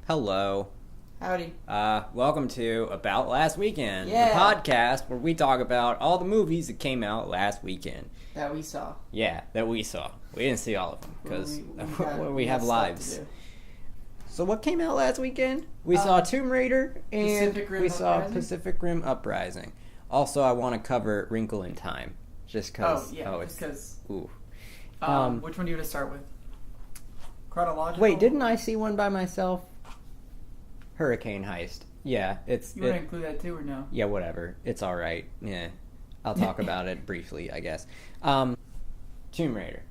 Hello. Howdy. Welcome to About Last Weekend, Yeah. the podcast where we talk about all the movies that came out last weekend. That we saw. Yeah, that we saw. We didn't see all of them because we have stuff lives. to do. So what came out last weekend? We saw Tomb Raider and Pacific Rim we saw Uprising? Pacific Rim Uprising. Also, I want to cover Wrinkle in Time, just because. Because. Ooh. Which one do you want to start with? Chronological? Wait, didn't I see one by myself? Hurricane Heist. Yeah, it's. You want to include that too, or no? Yeah, whatever. It's all right. Yeah, I'll talk about it briefly, I guess. Tomb Raider.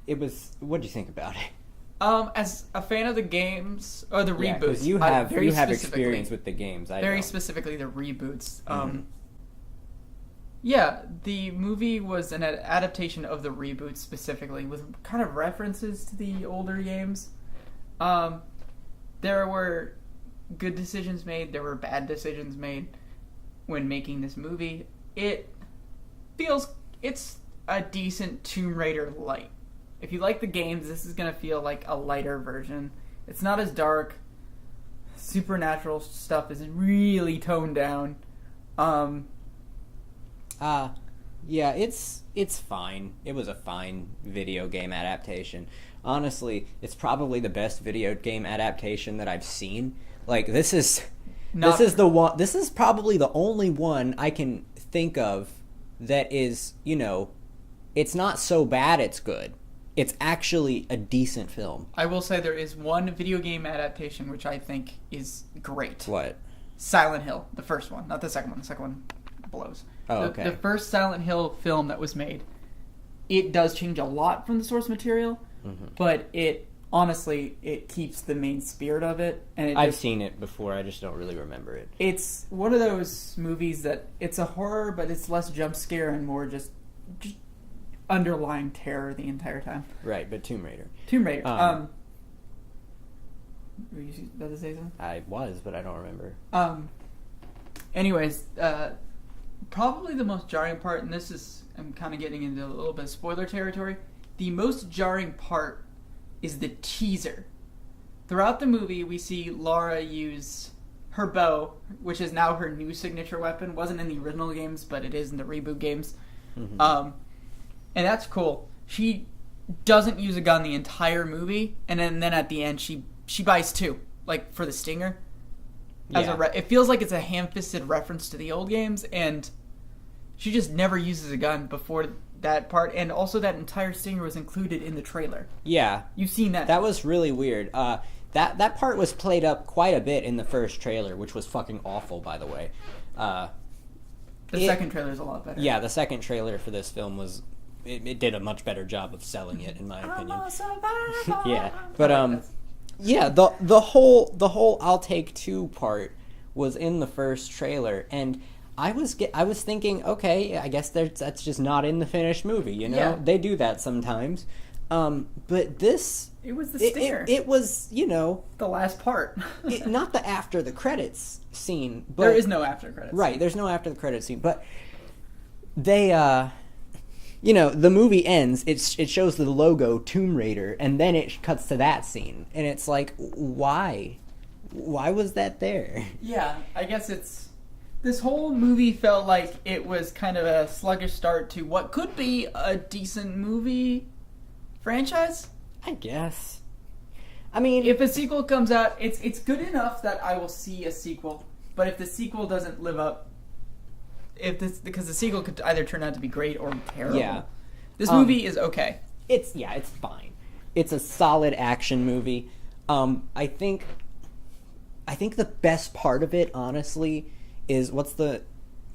It was. What do you think about it? As a fan of the games or the Yeah, reboots, 'cause you have specifically- experience with the games. I very don't. specifically the reboots. Mhm. Yeah, the movie was an adaptation of the reboot specifically, with kind of references to the older games. There were good decisions made, there were bad decisions made when making this movie. It's a decent Tomb Raider light. If you like the games, this is going to feel like a lighter version. It's not as dark. Supernatural stuff is really toned down. Yeah, it's fine. It was a fine video game adaptation. Honestly, it's probably the best video game adaptation that I've seen. Like this is the one. This is probably the only one I can think of that is, it's not so bad it's good. It's actually a decent film. I will say there is one video game adaptation which I think is great. What? Silent Hill, the first one, not the second one. The second one blows. Oh, okay. The first Silent Hill film that was made, it does change a lot from the source material, but it keeps the main spirit of it. And I've seen it before. I just don't really remember it. It's one of those movies that it's a horror, but it's less jump scare and more just underlying terror the entire time. Right, but Tomb Raider. Were you about to say something? I was, but I don't remember. Anyways, probably the most jarring part, and I'm kind of getting into a little bit of spoiler territory. The most jarring part is the teaser. Throughout the movie, we see Laura use her bow, which is now her new signature weapon. Wasn't in the original games, but it is in the reboot games. And that's cool. She doesn't use a gun the entire movie, and then at the end, she buys two, like for the stinger. It feels like it's a ham-fisted reference to the old games, and she just never uses a gun before that part, and also that entire stinger was included in the trailer. Yeah. You've seen that. That was really weird. That part was played up quite a bit in the first trailer, which was fucking awful, by the way. The second trailer is a lot better. Yeah, the second trailer for this film was... It did a much better job of selling it, in my opinion. I'm a survivor. Yeah, but yeah, the whole I'll take two part was in the first trailer, and I was thinking, okay, I guess that's just not in the finished movie, Yeah. They do that sometimes, but this It was the stinger. it was The last part. not the after the credits scene, but There is no after credits. right. There's no after the credits scene, but they the movie ends, it shows the logo Tomb Raider, and then it cuts to that scene. And it's like, why? Why was that there? Yeah, I guess this whole movie felt like it was kind of a sluggish start to what could be a decent movie franchise. I guess. I mean... If a sequel comes out, it's good enough that I will see a sequel. But if the sequel doesn't live up... Because the sequel could either turn out to be great or terrible. Yeah. This movie is okay. It's fine. It's a solid action movie. I think the best part of it, honestly, is... What's the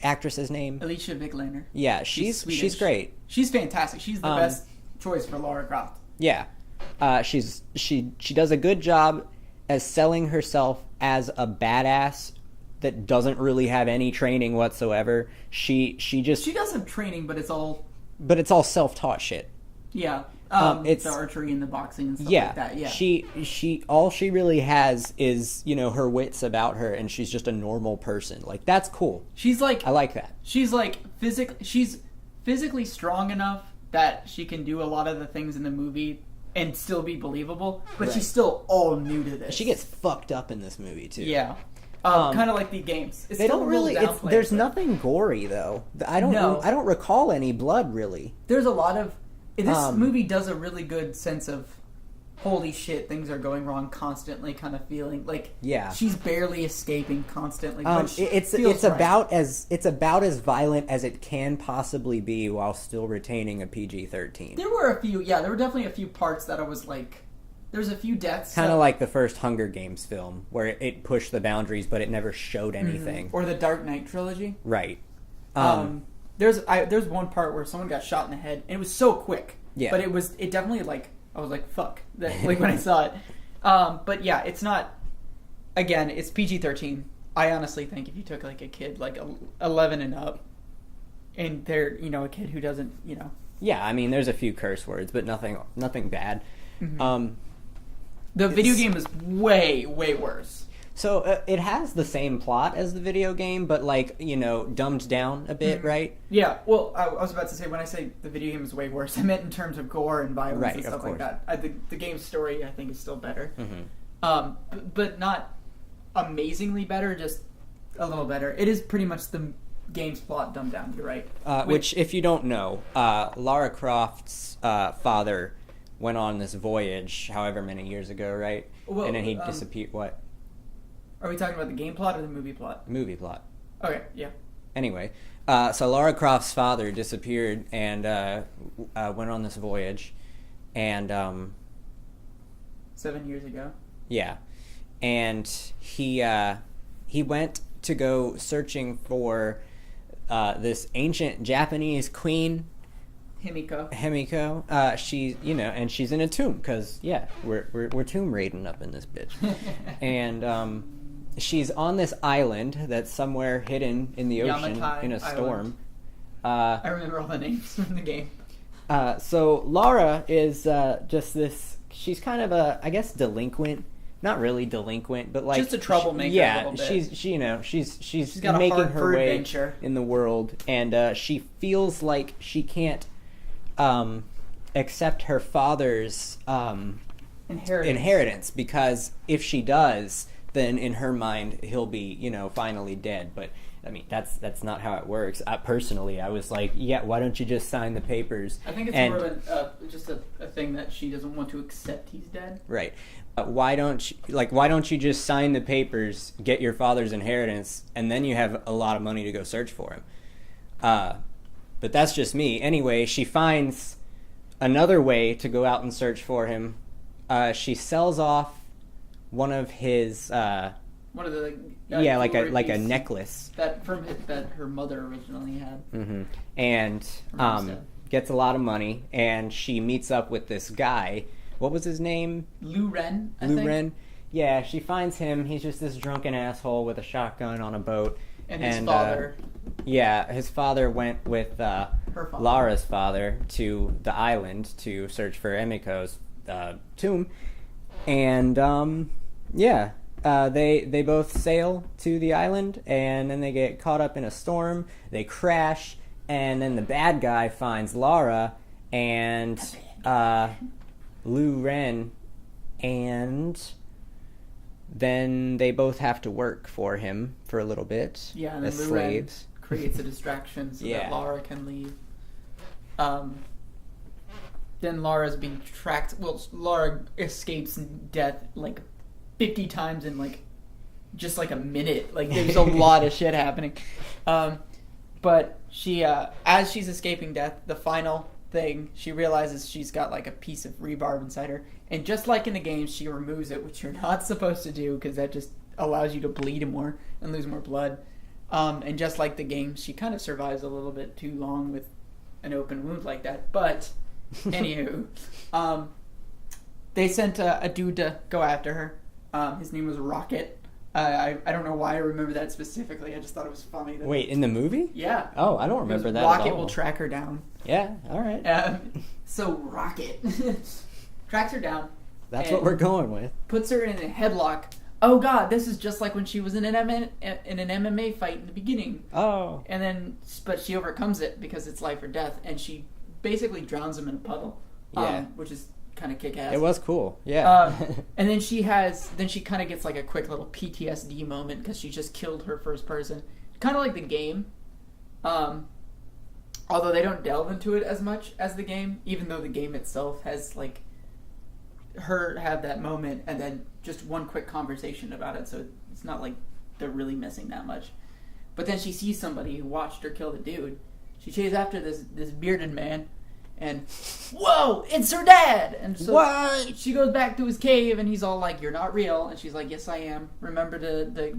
actress's name? Alicia Vikander. Yeah, she's great. She's fantastic. She's the best choice for Lara Croft. Yeah. She does a good job as selling herself as a badass that doesn't really have any training whatsoever. She does have training, but it's all self-taught shit. Yeah. It's the archery and the boxing and stuff yeah, like that. Yeah. She all she really has is, her wits about her, and she's just a normal person. Like, that's cool. She's like... I like that. She's like she's physically strong enough that she can do a lot of the things in the movie and still be believable, but Right. she's still all new to this. She gets fucked up in this movie too. Yeah. Kind of like the games. It's They still don't a little really. downplayed, There's but nothing gory though. I don't. No. I don't recall any blood really. There's a lot of... This Um, movie does a really good sense of, holy shit, things are going wrong constantly kind of feeling. Like, Yeah. she's barely escaping constantly. Which It's feels right. about as violent as it can possibly be while still retaining a PG-13. There were there were definitely a few parts that I was like... There's a few deaths. Kind of like the first Hunger Games film, where it pushed the boundaries, but it never showed anything. Or the Dark Knight trilogy. Right. There's one part where someone got shot in the head, and it was so quick. Yeah. But it definitely, like, I was like, fuck. Like, when I saw it. But yeah, it's not... Again, it's PG-13. I honestly think if you took, like, a kid, like, 11 and up, and they're, a kid who doesn't, Yeah, I mean, there's a few curse words, but nothing bad. Mm-hmm. The video game is way, way worse. So it has the same plot as the video game, but like dumbed down a bit, right? Yeah. Well, I was about to say when I say the video game is way worse, I meant in terms of gore and violence Right, and of stuff like course. that. The game's story I think is still better, Mm-hmm. but not amazingly better, just a little better. It is pretty much the game's plot dumbed down. You're right. Which, if you don't know, Lara Croft's father went on this voyage, however many years ago, right? Well, and then he disappeared. What? Are we talking about the game plot or the movie plot? Movie plot. Okay. Yeah. Anyway, so Lara Croft's father disappeared and went on this voyage, and 7 years ago. yeah, and he went to go searching for this ancient Japanese queen, Himiko. She's and she's in a tomb because we're tomb raiding up in this bitch, and she's on this island that's somewhere hidden in the ocean Yamatai in a storm. I remember all the names from the game. So Lara is just this. She's kind of a, I guess, delinquent. Not really delinquent, but like just a troublemaker. Yeah, a little bit. she's got a making heart her for way adventure in the world, and she feels like she can't accept her father's inheritance because if she does, then in her mind he'll be finally dead. But I mean that's not how it works. Personally, I was like, yeah, why don't you just sign the papers? I think it's more of just a thing that she doesn't want to accept he's dead. Right. Why don't you just sign the papers, get your father's inheritance, and then you have a lot of money to go search for him? But that's just me. Anyway, she finds another way to go out and search for him. She sells off one of his one of the like a necklace that her mother originally had. Mm-hmm. And gets a lot of money, and she meets up with this guy. What was his name? Lou Ren, I think. Lou Ren. Yeah, she finds him. He's just this drunken asshole with a shotgun on a boat. And his father. His father went with her father. Lara's father to the island to search for Emiko's tomb. And, they both sail to the island, and then they get caught up in a storm. They crash, and then the bad guy finds Lara, and Lou Ren, and then they both have to work for him for a little bit. Yeah, and as then Lou slaves. Ren creates a distraction so that Lara can leave. Then Lara's being tracked. Well, Lara escapes death like 50 times in just a minute. Like there's a lot of shit happening. But she, as she's escaping death, the final thing, she realizes she's got a piece of rebarb inside her, and just like in the game, she removes it, which you're not supposed to do because that just allows you to bleed more and lose more blood. And just like the game, she kind of survives a little bit too long with an open wound like that. But anywho, they sent a dude to go after her. His name was Rocket. I don't know why I remember that specifically. I just thought it was funny. Wait, in the movie? Yeah. Oh, I don't remember that Rocket at all. will track her down. Yeah, all right. So Rocket tracks her down. That's what we're going with. Puts her in a headlock. Oh God, this is just like when she was in an MMA fight in the beginning. Oh. And then, but she overcomes it because it's life or death, and she basically drowns him in a puddle. Yeah. Which is kind of kick ass. It was cool, yeah. And then she kind of gets like a quick little PTSD moment because she just killed her first person, kind of like the game. Although they don't delve into it as much as the game, even though the game itself has like her have that moment and then just one quick conversation about it, so it's not like they're really missing that much. But then she sees somebody who watched her kill the dude. She chases after this bearded man, and whoa, it's her dad! And so what? She goes back to his cave, and he's all like, "You're not real," and she's like, "Yes, I am. Remember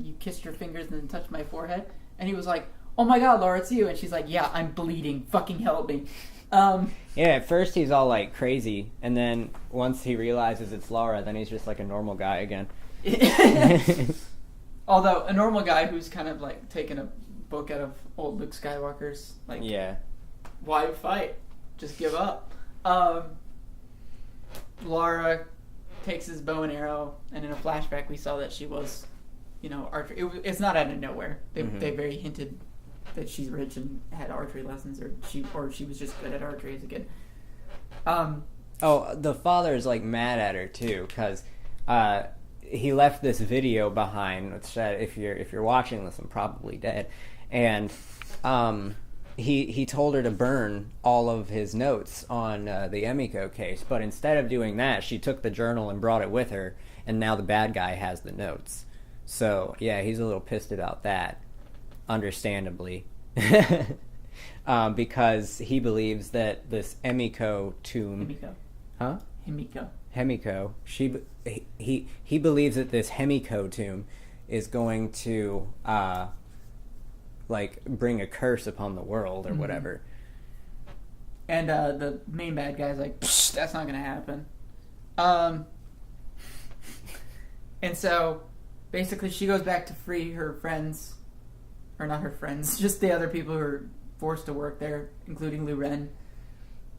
you kissed your fingers and then touched my forehead?" And he was like, "Oh my God, Laura, it's you!" And she's like, "Yeah, I'm bleeding. Fucking help me." Yeah, at first he's all like crazy, and then once he realizes it's Laura, then he's just like a normal guy again. Although a normal guy who's kind of like taking a book out of old Luke Skywalker's, like, yeah, why fight? Just give up. Laura takes his bow and arrow, and in a flashback we saw that she was, archery. It's not out of nowhere. They very hinted that she's rich and had archery lessons, or she was just good at archery as a kid. The father's like mad at her too, because he left this video behind, which if you're watching this, I'm probably dead, and he told her to burn all of his notes on the Emiko case, but instead of doing that, she took the journal and brought it with her, and now the bad guy has the notes. So yeah, he's a little pissed about that, understandably. Because he believes that this Emiko tomb... Himiko. Huh? Himiko. He believes that this Himiko tomb is going to bring a curse upon the world or whatever. And the main bad guy's like, that's not gonna happen. And so basically she goes back to free her friends, or not her friends, just the other people who are forced to work there, including Lu Ren.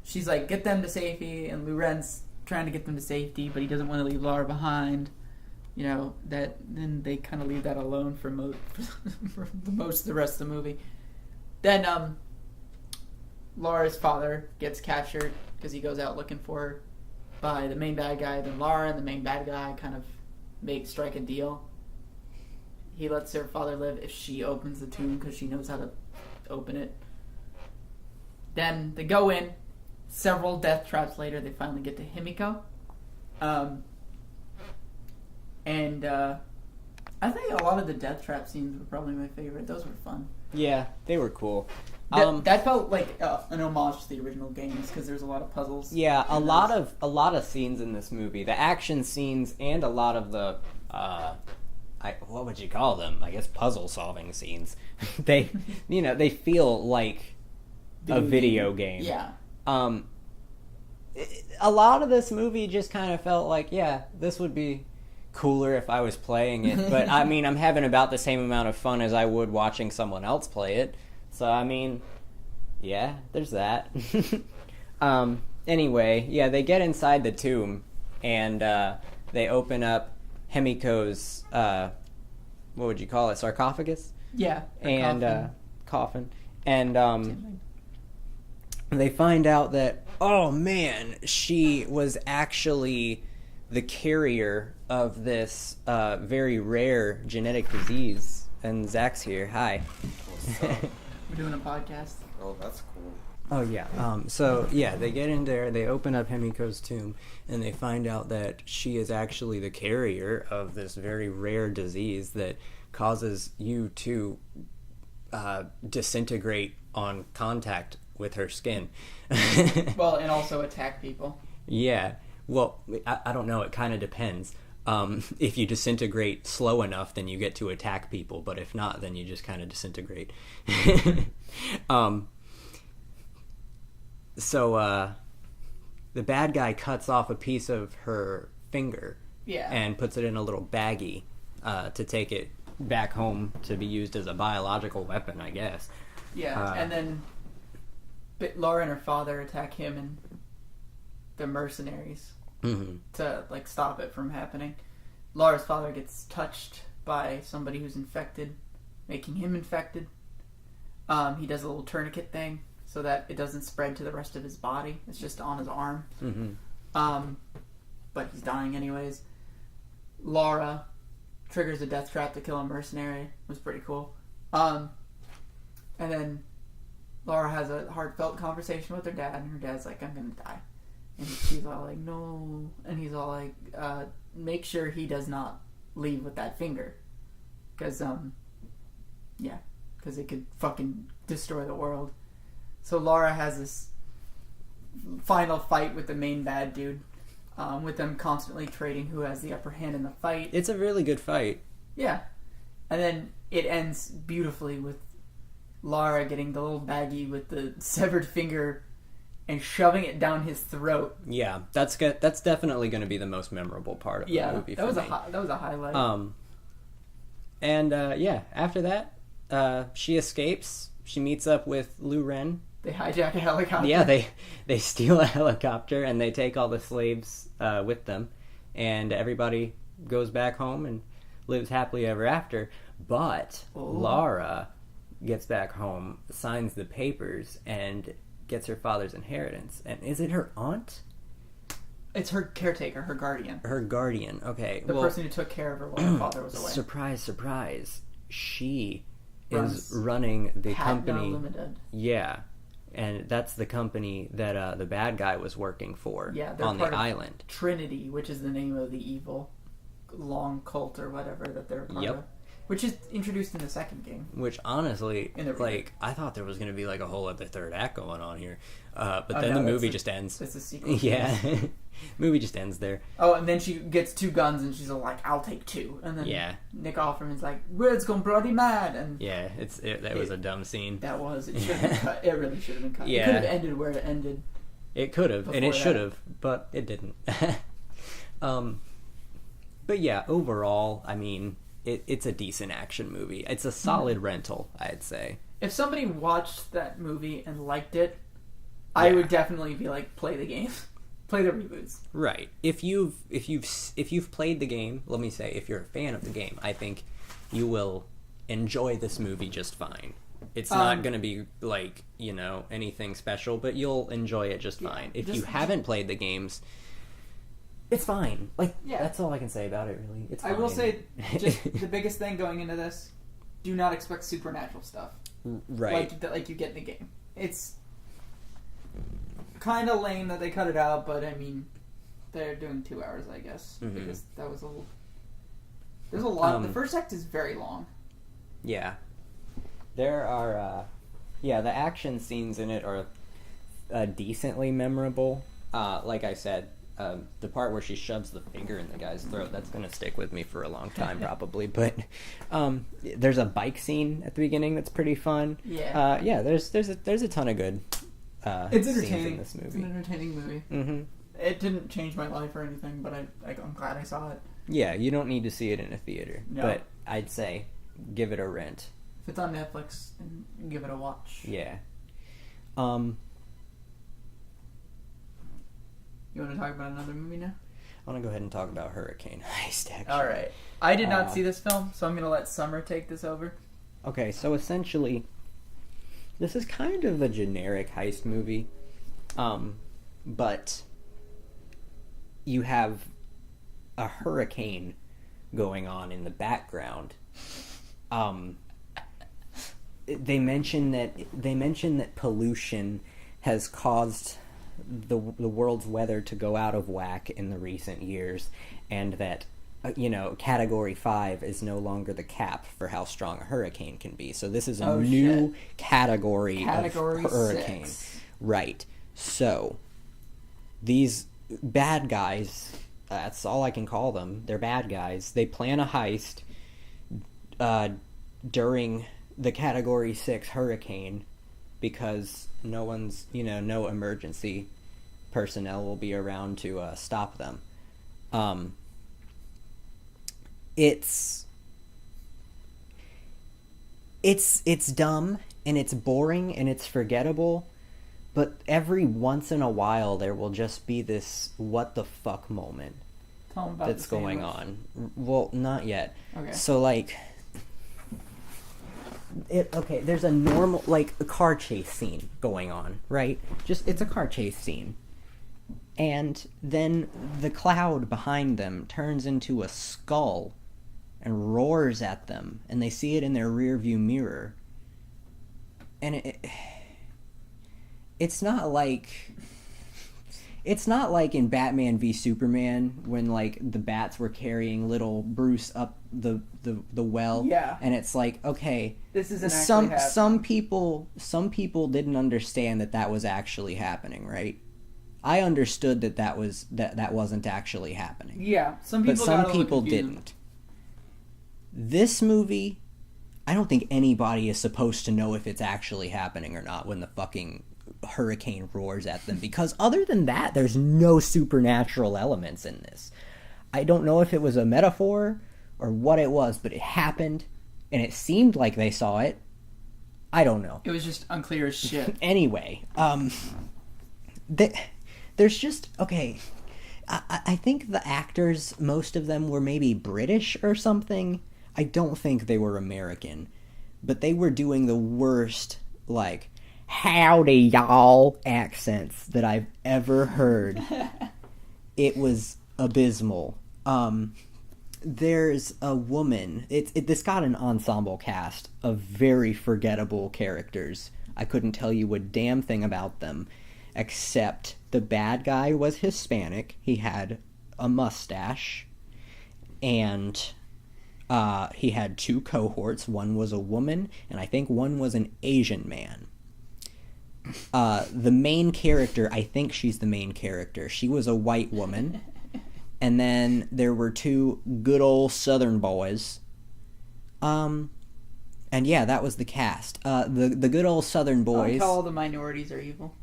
She's like, get them to safety, and Lu Ren's trying to get them to safety, but he doesn't want to leave Laura behind. Then they kind of leave that alone for most of the rest of the movie. Then Laura's father gets captured because he goes out looking for her by the main bad guy. Then Laura and the main bad guy kind of strike a deal. He lets her father live if she opens the tomb because she knows how to open it. Then they go in. Several death traps later, they finally get to Himiko. And I think a lot of the death trap scenes were probably my favorite. Those were fun. Yeah, they were cool. That felt like an homage to the original games because there's a lot of puzzles. Yeah, a lot of scenes in this movie, the action scenes, and a lot of the what would you call them? I guess puzzle solving scenes. They feel like a video game. Yeah. A lot of this movie just kind of felt like, yeah, this would be cooler if I was playing it, but I mean, I'm having about the same amount of fun as I would watching someone else play it. So I mean, yeah, there's that. Anyway, yeah, they get inside the tomb and they open up Himiko's what would you call it, sarcophagus? Yeah. And coffin. And they find out that, oh man, she was actually the carrier of this very rare genetic disease. And Zach's here. Hi. We're doing a podcast. Oh, that's cool. Oh, yeah. So, yeah, they get in there, they open up Himiko's tomb, and they find out that she is actually the carrier of this very rare disease that causes you to disintegrate on contact with her skin. Well, and also attack people. Yeah. Well, I don't know. It kind of depends. If you disintegrate slow enough, then you get to attack people. But if not, then you just kind of disintegrate. So the bad guy cuts off a piece of her finger. Yeah. And puts it in a little baggie to take it back home to be used as a biological weapon, I guess. Yeah, and then Laura and her father attack him and the mercenaries to stop it from happening. Laura's father gets touched by somebody who's infected, making him infected. He does a little tourniquet thing so that it doesn't spread to the rest of his body. It's just on his arm. But he's dying anyways. Laura triggers a death trap to kill a mercenary. It was pretty cool. And then Laura has a heartfelt conversation with her dad, and her dad's like, I'm gonna die. And she's all like, no. And he's all like, make sure he does not leave with that finger. Because, because it could fucking destroy the world. So Laura has this final fight with the main bad dude, with them constantly trading who has the upper hand in the fight. It's a really good fight. Yeah. And then it ends beautifully with Lara getting the little baggie with the severed finger and shoving it down his throat. Yeah, that's definitely going to be the most memorable part of the movie. That was a highlight. After that, she escapes. She meets up with Lu Ren. They hijack a helicopter. Yeah, they steal a helicopter and they take all the slaves with them, and everybody goes back home and lives happily ever after. But Lara gets back home, signs the papers, and gets her father's inheritance. And is it her aunt? It's her caretaker, her guardian. Her guardian, okay. The person who took care of her while her father was away. Surprise, surprise. She is running the company. Limited. Yeah. And that's the company that the bad guy was working for on the island. Trinity, which is the name of the evil long cult or whatever that they're part of. Which is introduced in the second game. Which, honestly, I thought there was going to be, a whole other third act going on here. But then the movie just ends. It's a sequel. Yeah. Movie just ends there. Oh, and then she gets 2 guns, and she's like, I'll take 2. And then Nick Offerman's like, Red's gone bloody mad. And yeah, that was a dumb scene. That was. It should have been cut. It really should have been cut. Yeah. It could have ended where it ended. It could have, and it should have, but it didn't. But yeah, overall, I mean, it's a decent action movie. It's a solid rental, I'd say. If somebody watched that movie and liked it, I would definitely be like, play the game. Play the reboots. Right. If you've played the game, let me say, if you're a fan of the game, I think you will enjoy this movie just fine. It's not going to be anything special, but you'll enjoy it just fine. If you haven't played the games, it's fine. That's all I can say about it, really. It's fine. I will say, just the biggest thing going into this, do not expect supernatural stuff. Right. Like you get in the game. It's kind of lame that they cut it out, but I mean, they're doing 2 hours, I guess. Mm-hmm. Because that was there's a lot. The first act is very long. Yeah. There are, the action scenes in it are decently memorable. Like I said, the part where she shoves the finger in the guy's throat, that's going to stick with me for a long time, probably. But there's a bike scene at the beginning that's pretty fun. Yeah. There's a ton of good it's scenes entertaining. in this movie. It's an entertaining movie. Mm-hmm. It didn't change my life or anything, but I'm glad I saw it. Yeah, you don't need to see it in a theater. No. But I'd say give it a rent. If it's on Netflix, then give it a watch. Yeah. You want to talk about another movie now? I want to go ahead and talk about Hurricane Heist, actually. All right. I did not see this film, so I'm going to let Summer take this over. Okay, so essentially, this is kind of a generic heist movie, but you have a hurricane going on in the background. They mention that pollution has caused the world's weather to go out of whack in the recent years, and that Category 5 is no longer the cap for how strong a hurricane can be. So this is a new category of hurricane. 6. Right. So these bad guys, that's all I can call them. They're bad guys. They plan a heist during the Category 6 hurricane because no emergency personnel will be around to stop them. It's dumb and it's boring and it's forgettable, but every once in a while there will just be this what the fuck moment that's going on. Well, not yet. Okay. So there's a normal a car chase scene going on, right? It's a car chase scene. And then the cloud behind them turns into a skull and roars at them, and they see it in their rearview mirror. And it's not like in Batman v Superman when like the bats were carrying little Bruce up the well. Yeah. And it's like, okay, This isn't actually happening. some people didn't understand that was actually happening, right? I understood that wasn't actually happening. Yeah, But some people didn't. This movie, I don't think anybody is supposed to know if it's actually happening or not when the fucking hurricane roars at them, because other than that, there's no supernatural elements in this. I don't know if it was a metaphor or what it was, but it happened, and it seemed like they saw it. I don't know. It was just unclear as shit. Anyway, there's just, okay, I think the actors, most of them were maybe British or something. I don't think they were American, but they were doing the worst, like, howdy y'all accents that I've ever heard. It was abysmal. There's a woman, this got an ensemble cast of very forgettable characters. I couldn't tell you a damn thing about them, except the bad guy was Hispanic. He had a mustache, and he had two cohorts. One was a woman, and I think one was an Asian man. The main character, I think she's the main character. She was a white woman. And then there were two good old Southern boys. And yeah, that was the cast. The good old Southern boys. I like how all the minorities are evil.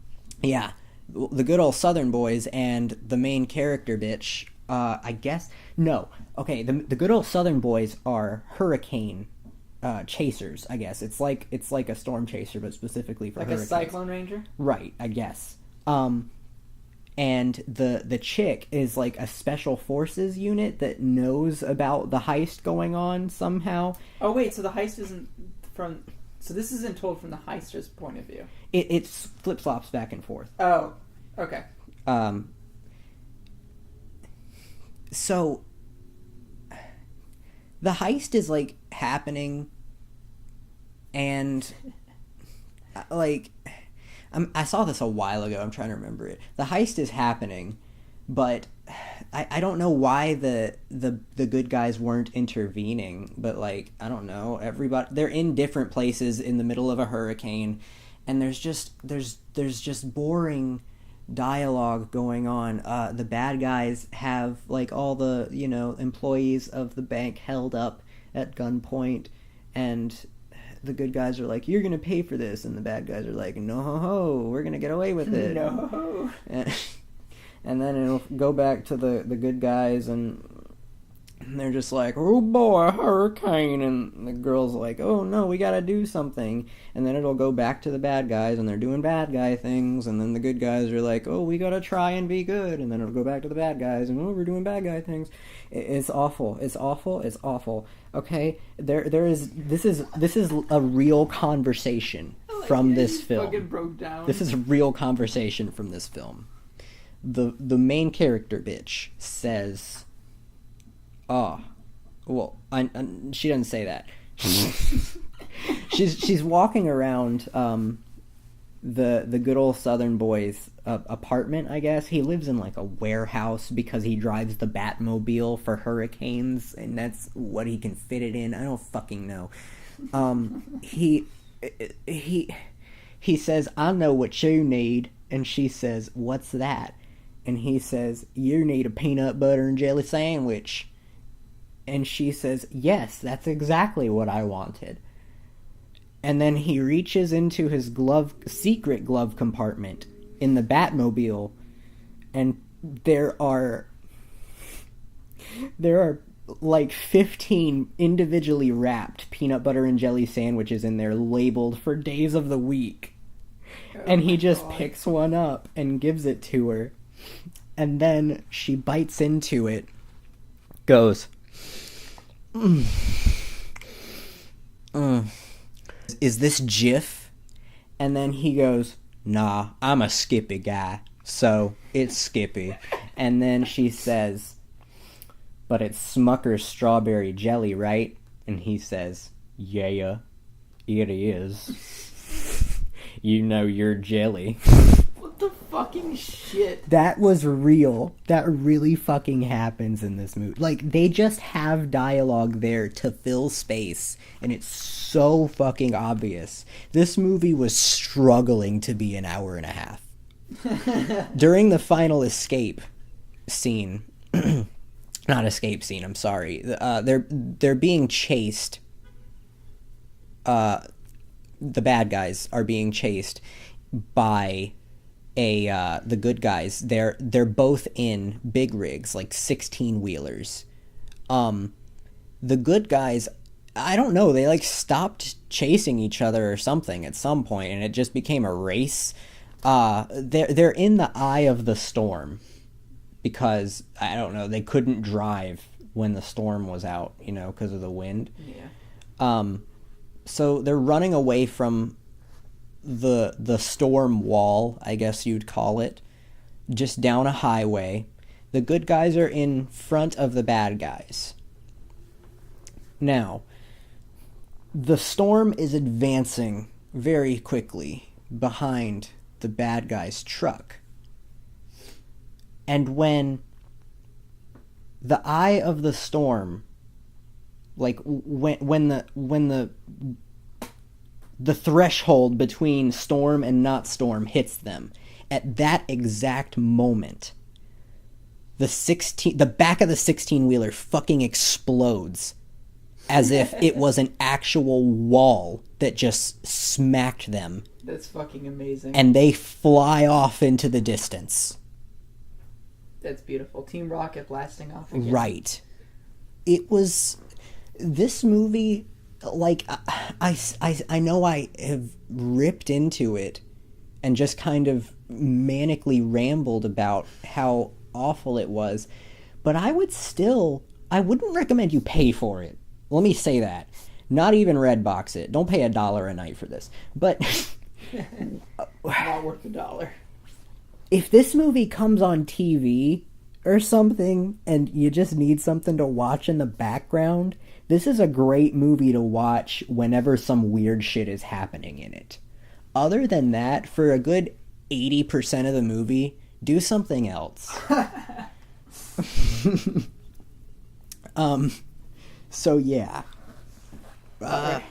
Yeah. The good old Southern boys and the main character bitch, I guess. No. Okay, the good old Southern boys are hurricane chasers, I guess. It's like a storm chaser, but specifically for hurricanes. Like a cyclone ranger? Right, I guess. And the chick is like a special forces unit that knows about the heist going on somehow. Oh wait, so the heist isn't from... So this isn't told from the heister's point of view. It flip-flops back and forth. Oh, okay. So the heist is like happening, and like I saw this a while ago. I'm trying to remember it. The heist is happening, but I don't know why the good guys weren't intervening. But like, I don't know, everybody, they're in different places in the middle of a hurricane, and there's just boring dialogue going on. The bad guys have like all the employees of the bank held up at gunpoint, and the good guys are like, "You're gonna pay for this," and the bad guys are like, "No, we're gonna get away with it." No. And then it'll go back to the good guys, and they're just like, "Oh boy, a hurricane," and the girl's like, "Oh no, we gotta do something." And then it'll go back to the bad guys, and they're doing bad guy things, and then the good guys are like, "Oh, we gotta try and be good," and then it'll go back to the bad guys, and "Oh, we're doing bad guy things." It's awful. It's awful. It's awful. Okay, this is a real conversation from this film. Fucking broke down. This is a real conversation from this film. The main character bitch says, "Oh, well, she doesn't say that." she's walking around the good old Southern boy's apartment, I guess. He lives in like a warehouse because he drives the Batmobile for hurricanes, and that's what he can fit it in. I don't fucking know. He says, "I know what you need," and she says, "What's that?" And he says, "You need a peanut butter and jelly sandwich." And she says, "Yes, that's exactly what I wanted." And then he reaches into his secret glove compartment in the Batmobile, and there are like 15 individually wrapped peanut butter and jelly sandwiches in there, labeled for days of the week. And he just picks one up and gives it to her. And then she bites into it, goes, "Is this Jif?" And then he goes, "Nah, I'm a Skippy guy. so it's Skippy. And then she says, but it's Smucker's strawberry jelly, right? And he says, yeah, it is. You know you're jelly. What the fucking shit? That was real. That really fucking happens in this movie. Like, they just have dialogue there to fill space, and it's so fucking obvious. This movie was struggling to be an hour and a half. During the final escape scene, not escape scene, I'm sorry. They're being chased. The bad guys are being chased by the good guys. They're both in big rigs, like 16-wheelers. The good guys, I don't know, they like stopped chasing each other or something at some point, and it just became a race. They're in the eye of the storm because, I don't know, they couldn't drive when the storm was out, you know, because of the wind. Yeah. So they're running away from the storm wall, I guess you'd call it, just down a highway. The good guys are in front of the bad guys. Now, the storm is advancing very quickly behind the bad guy's truck. And when the eye of the storm, like when the threshold between storm and not storm hits them, at that exact moment, the back of the 16-wheeler fucking explodes as if it was an actual wall that just smacked them. That's fucking amazing. And they fly off into the distance. That's beautiful. Team Rocket blasting off again. Right. It was... This movie, like, I know I have ripped into it and just kind of manically rambled about how awful it was, but I wouldn't recommend you pay for it. Let me say that. Not even Redbox it. Don't pay $1 a night for this. But... Not worth $1. If this movie comes on TV or something and you just need something to watch in the background, this is a great movie to watch whenever some weird shit is happening in it. Other than that, for a good 80% of the movie, do something else. So yeah. Okay.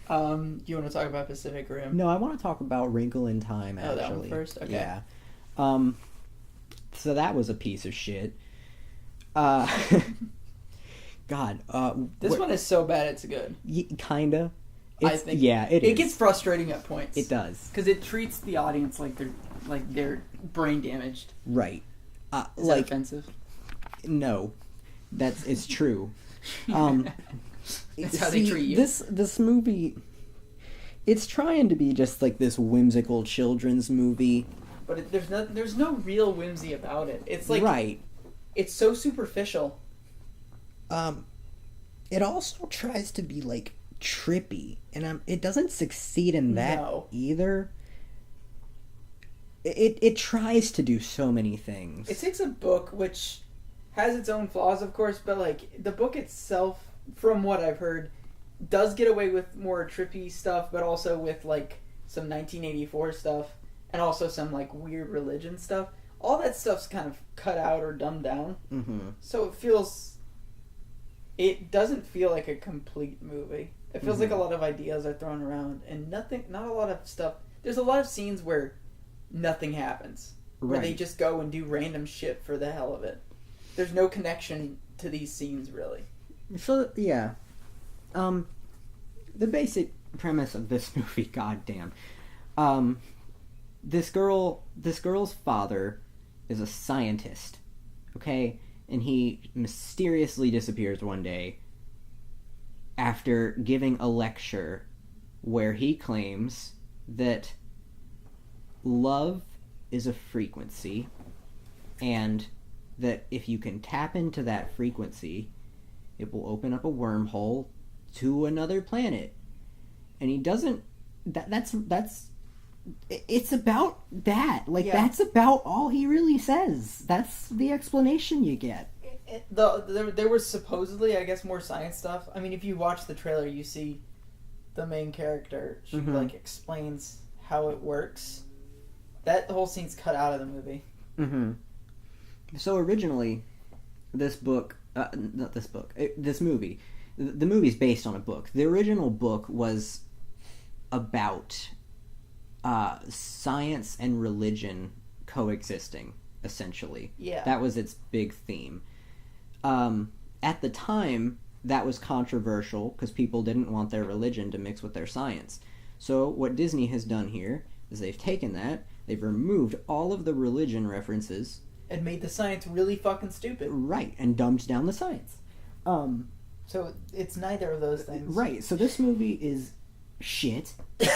You want to talk about Pacific Rim? No, I want to talk about Wrinkle in Time, actually. Oh, that one first? Okay. Yeah. So that was a piece of shit. God. This one is so bad it's good. Kinda. I think. Yeah, it is. It gets frustrating at points. It does. Because it treats the audience like they're brain damaged. Right. Is that offensive? No. It's true. That's how they treat you. This movie, it's trying to be just like this whimsical children's movie. But there's no real whimsy about it. It's like... Right. It's so superficial. It also tries to be like trippy, and it doesn't succeed in that either. It tries to do so many things. It takes a book which has its own flaws, of course, but like the book itself, from what I've heard, does get away with more trippy stuff, but also with like some 1984 stuff, and also some like weird religion stuff. All that stuff's kind of cut out or dumbed down. Mm-hmm. So it doesn't feel like a complete movie. It feels like a lot of ideas are thrown around and not a lot of stuff. There's a lot of scenes where nothing happens. Where they just go and do random shit for the hell of it. There's no connection to these scenes, really. So, yeah. The basic premise of this movie, goddamn. This girl's father is a scientist, okay? And he mysteriously disappears one day after giving a lecture where he claims that love is a frequency, and that if you can tap into that frequency, it will open up a wormhole to another planet. And he doesn't... That's It's about that. Like, Yeah. that's about all he really says. That's the explanation you get. There was supposedly, I guess, more science stuff. I mean, if you watch the trailer, you see the main character. She like explains how it works. That whole scene's cut out of the movie. Mm-hmm. So originally, this movie. The movie's based on a book. The original book was about science and religion coexisting, essentially. Yeah. That was its big theme. At the time, that was controversial because people didn't want their religion to mix with their science. So what Disney has done here is they've taken that, they've removed all of the religion references. And made the science really fucking stupid. Right, and dumbed down the science. So it's neither of those things. Right, so this movie is shit. It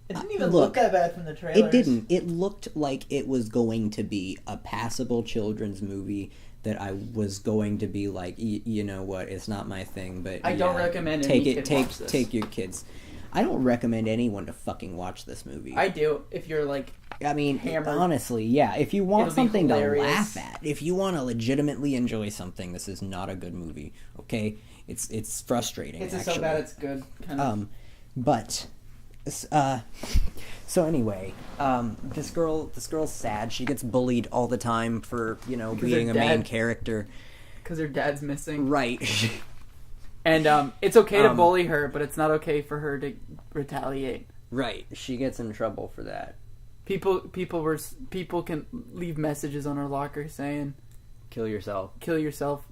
didn't even look that bad from the trailers. It didn't. It looked like it was going to be a passable children's movie that I was going to be like, you know what, it's not my thing, but I don't recommend take any it. kid watch this. Take your kids. I don't recommend anyone to fucking watch this movie. I do. If you're like, I mean, hammered. honestly, yeah. If you want It'll be something to hilarious. laugh at, if you want to legitimately enjoy something, this is not a good movie. Okay, it's frustrating. it's actually. so bad it's good. Kind of. But, so anyway, this girl's sad. She gets bullied all the time for, being a main character. Because her dad's missing. Right. And it's okay to bully her, but it's not okay for her to retaliate. Right. She gets in trouble for that. People can leave messages on her locker saying, Kill yourself,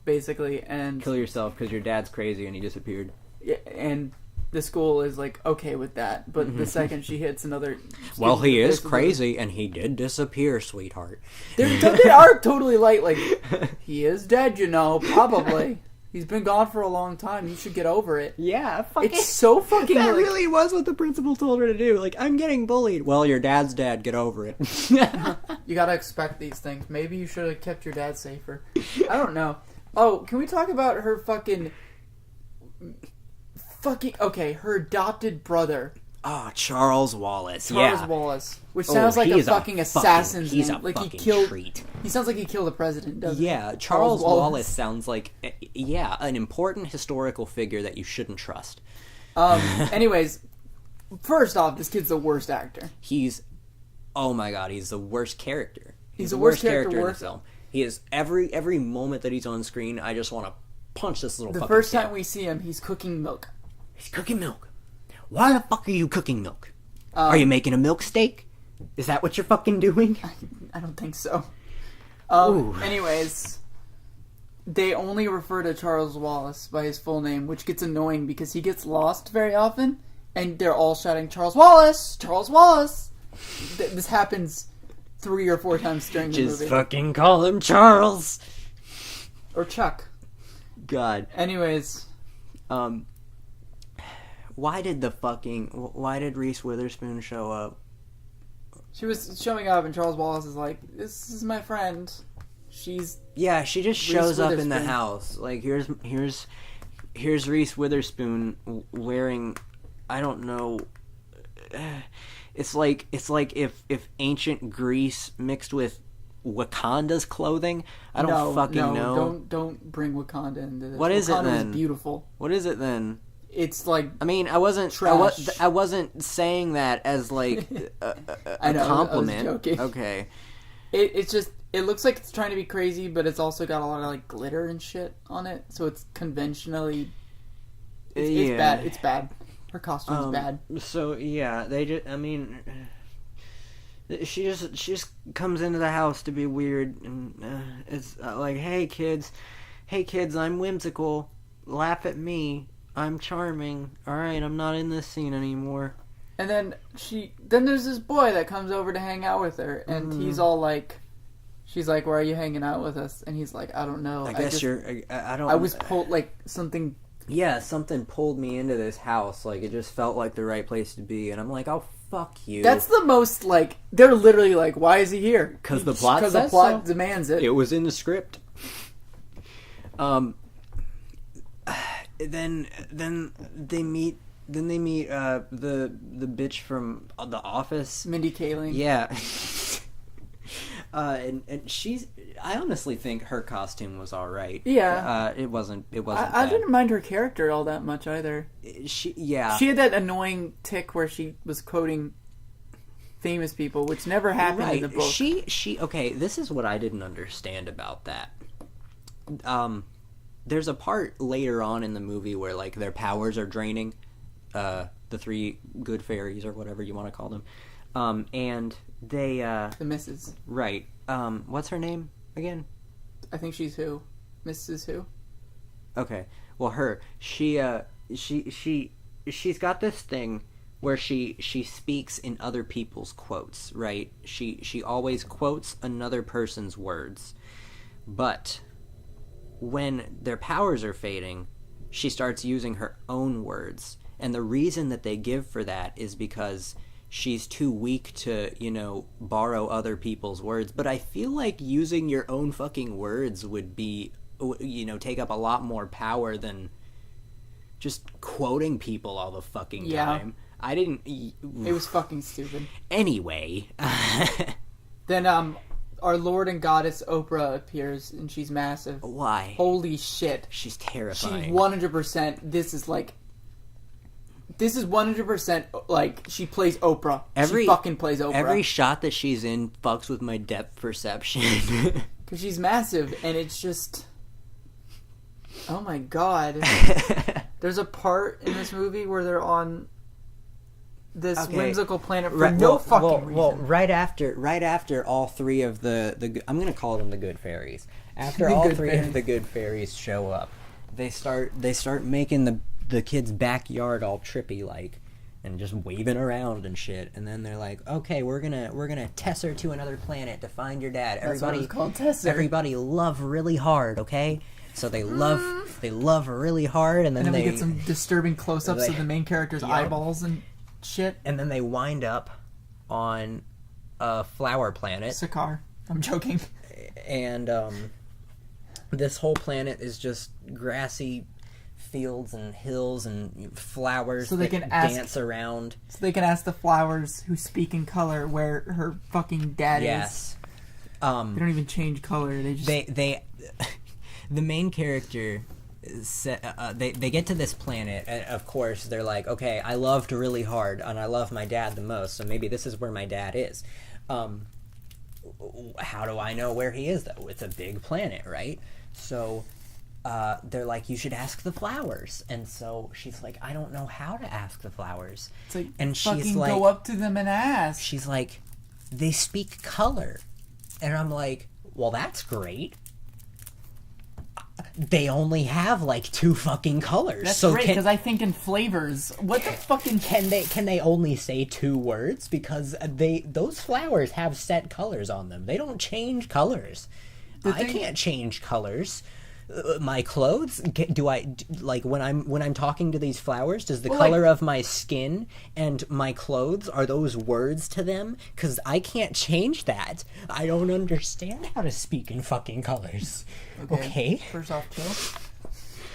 basically, and kill yourself because your dad's crazy and he disappeared. Yeah, and the school is like okay with that, but the second she hits another, well, he is crazy and he did disappear, sweetheart. They are totally light. Like, he is dead, probably. He's been gone for a long time. You should get over it. Yeah, it's so fucking. That really was what the principal told her to do. Like, I'm getting bullied. Well, your dad's dead. Get over it. You gotta expect these things. Maybe you should have kept your dad safer. I don't know. Oh, can we talk about her fucking okay? Her adopted brother. Oh, Charles Wallace. Wallace, which sounds like a fucking assassin's name. He's a like fucking treat. He sounds like he killed the president, doesn't he? Yeah, Charles Wallace sounds like, an important historical figure that you shouldn't trust. Anyways, first off, this kid's the worst actor. Oh my god, he's the worst character. He's the worst character in the film. He is every moment that he's on screen, I just want to punch this little fucking The first kid. time we see him, he's cooking milk. He's cooking milk. Why the fuck are you cooking milk? Are you making a milk steak? Is that what you're fucking doing? I don't think so. Anyways, they only refer to Charles Wallace by his full name, which gets annoying because he gets lost very often, and they're all shouting, Charles Wallace! Charles Wallace! This happens 3 or 4 times during the movie. Just fucking call him Charles! Or Chuck. God. Anyways. Why did Reese Witherspoon show up? She was showing up and Charles Wallace is like, this is my friend. She just shows up in the house. Like, here's Reese Witherspoon wearing, I don't know, it's like if ancient Greece mixed with Wakanda's clothing. I don't fucking know. Don't bring Wakanda into this. What is it then? Wakanda is beautiful. What is it then? It's like, I mean, I wasn't saying that as like a compliment. I was joking. Okay. It looks like it's trying to be crazy, but it's also got a lot of like glitter and shit on it, so it's conventionally it's bad. It's bad. Her costume's bad. So yeah, she just comes into the house to be weird, and it's like, hey kids, I'm whimsical. Laugh at me. I'm charming. Alright, I'm not in this scene anymore. And then there's this boy that comes over to hang out with her, and he's all like, she's like, why are you hanging out with us? And he's like, I don't know. I was pulled, like, something. Yeah, something pulled me into this house. Like, it just felt like the right place to be. And I'm like, oh, fuck you. That's the most, like, they're literally like, why is he here? Because the plot demands it. It was in the script. Then they meet then they meet the bitch from The Office. Mindy Kaling. Yeah. And she's. I honestly think her costume was all right. Yeah. It wasn't. I didn't mind her character all that much either. She had that annoying tick where she was quoting famous people, which never happened in the book. She. Okay, this is what I didn't understand about that. There's a part later on in the movie where like their powers are draining. The three good fairies or whatever you want to call them. And they the missus. Right. What's her name again? I think she's who? Mrs. Who? Okay. Well, her. She's got this thing where she speaks in other people's quotes, right? She always quotes another person's words. But when their powers are fading, she starts using her own words. And the reason that they give for that is because she's too weak to, borrow other people's words. But I feel like using your own fucking words would be, take up a lot more power than just quoting people all the fucking time. I didn't... It was fucking stupid. Anyway. Then, our Lord and Goddess Oprah appears, and she's massive. Why? Holy shit. She's terrifying. She 100%, this is 100% like she plays Oprah. She fucking plays Oprah. Every shot that she's in fucks with my depth perception. Because she's massive, and it's just... Oh my god. There's a part in this movie where they're on this whimsical planet for no fucking reason. Well, right after all three of the I'm going to call them the good fairies. After all three of the good fairies show up, they start making the kid's backyard all trippy like and just waving around and shit, and then they're like, okay, we're gonna Tesser to another planet to find your dad. That's what it's called, Tesser. Everybody love really hard, okay? So they love really hard, and then we get some disturbing close-ups of the main character's eyeballs and shit. And then they wind up on a flower planet. Sakaar. I'm joking. And this whole planet is just grassy fields and hills and flowers so they can dance around. So they can ask the flowers who speak in color where her fucking dad is. Yes. They don't even change color. They just... They the main character, they get to this planet, and of course they're like, okay, I loved really hard, and I love my dad the most, so maybe this is where my dad is. How do I know where he is, though? It's a big planet, right? So they're like, you should ask the flowers. And so she's like, I don't know how to ask the flowers. It's like, and fucking she's like, go up to them and ask. She's like, they speak color. And I'm like, well, that's great. They only have like 2 fucking colors. That's great, because I think in flavors. What the fucking... Can they only say 2 words? Because those flowers have set colors on them. They don't change colors. I can't change colors. My clothes, do I, like, when I'm talking to these flowers, does the color of my skin and my clothes, are those words to them? Because I can't change that. I don't understand how to speak in fucking colors. Okay? First off, chill.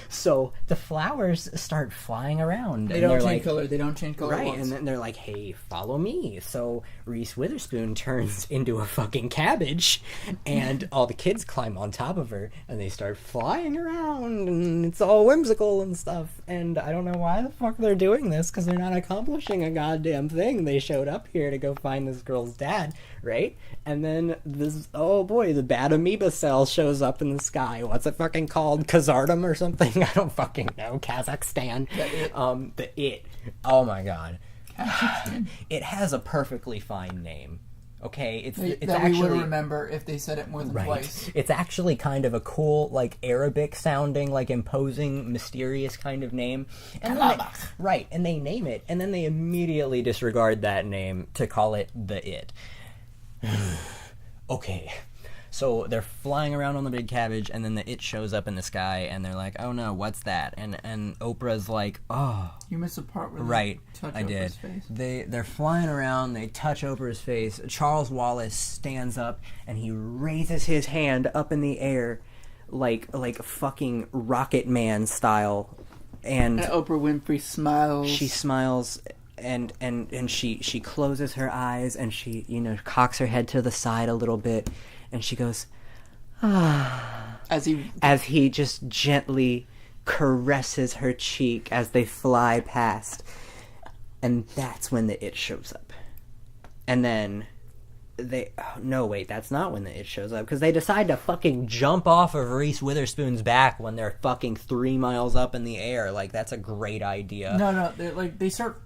So the flowers start flying around. They don't change color. They don't change color. Right, once. and then they're like, "Hey, follow me." So Reese Witherspoon turns into a fucking cabbage, and all the kids climb on top of her, and they start flying around, and it's all whimsical and stuff. And I don't know why the fuck they're doing this, because they're not accomplishing a goddamn thing. They showed up here to go find this girl's dad, right? And then this, oh boy, the bad amoeba cell shows up in the sky. What's it fucking called? Kazardum or something? I don't fucking know. Kazakhstan. The It. Oh my god. It has a perfectly fine name. Okay, it's that actually, we would remember if they said it more than twice. It's actually kind of a cool, like, Arabic sounding, like, imposing, mysterious kind of name. And and they name it, and then they immediately disregard that name to call it the It. Okay. So they're flying around on the big cabbage, and then the It shows up in the sky, and they're like, "Oh no, what's that?" And Oprah's like, "Oh." You missed the part where right, they touch I Oprah's did. face. They're flying around. They touch Oprah's face. Charles Wallace stands up, and he raises his hand up in the air, like fucking Rocket Man style, And Oprah Winfrey smiles. She smiles, and she closes her eyes, and she, cocks her head to the side a little bit, and she goes, ah, as he just gently caresses her cheek as they fly past. And that's when the It shows up. And then that's not when the It shows up, because they decide to fucking jump off of Reese Witherspoon's back when they're fucking 3 miles up in the air. Like, that's a great idea. No, they start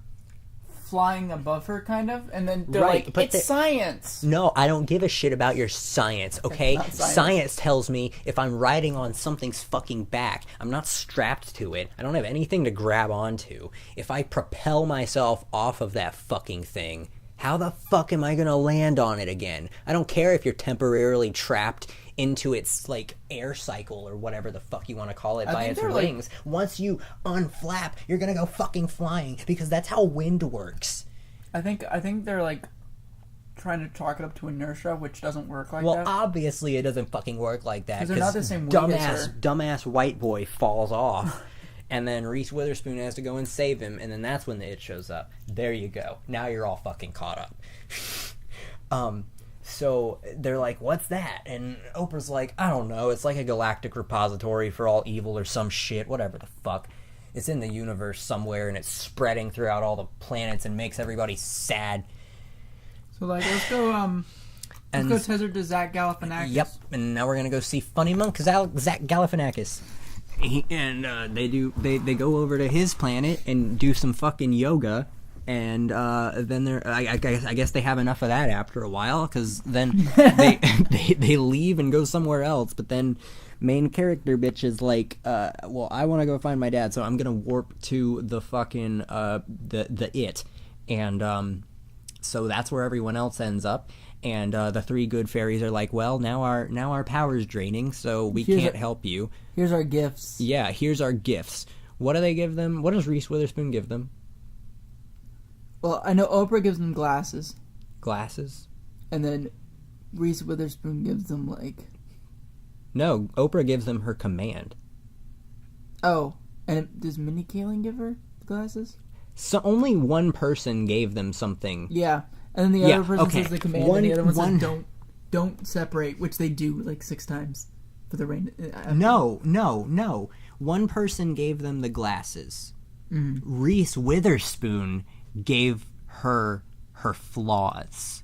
flying above her, kind of, and then they're it's science. No, I don't give a shit about your science, okay? Science tells me if I'm riding on something's fucking back, I'm not strapped to it, I don't have anything to grab onto. If I propel myself off of that fucking thing, how the fuck am I gonna land on it again? I don't care if you're temporarily trapped into its, like, air cycle or whatever the fuck you want to call it by its wings. Once you unflap, you're gonna go fucking flying, because that's how wind works. I think they're, like, trying to chalk it up to inertia, which doesn't work like that. Well, obviously it doesn't fucking work like that. Because they're not the same weight as her. Dumbass white boy falls off. And then Reese Witherspoon has to go and save him, and then that's when the It shows up. There you go. Now you're all fucking caught up. So they're like, what's that? And Oprah's like, I don't know. It's like a galactic repository for all evil or some shit. Whatever the fuck. It's in the universe somewhere, and it's spreading throughout all the planets and makes everybody sad. So, like, let's go teser to Zach Galifianakis. Yep, and now we're going to go see Funny Monk Zach Galifianakis. They go over to his planet and do some fucking yoga, and then I guess they have enough of that after a while, because then they leave and go somewhere else. But then main character bitch is like, well, I want to go find my dad, so I'm gonna warp to the fucking the It, and so that's where everyone else ends up. And the 3 good fairies are like, well, now our power's draining, so we can't help you. Here's our gifts. Yeah, here's our gifts. What do they give them? What does Reese Witherspoon give them? Well, I know Oprah gives them glasses. Glasses? And then Reese Witherspoon gives them, like... No, Oprah gives them her command. Oh, and does Mindy Kaling give her the glasses? So only one person gave them something. Yeah. And then the other person says the command, and the other one says don't separate, which they do like 6 times for the rain. No. One person gave them the glasses. Mm-hmm. Reese Witherspoon gave her flaws.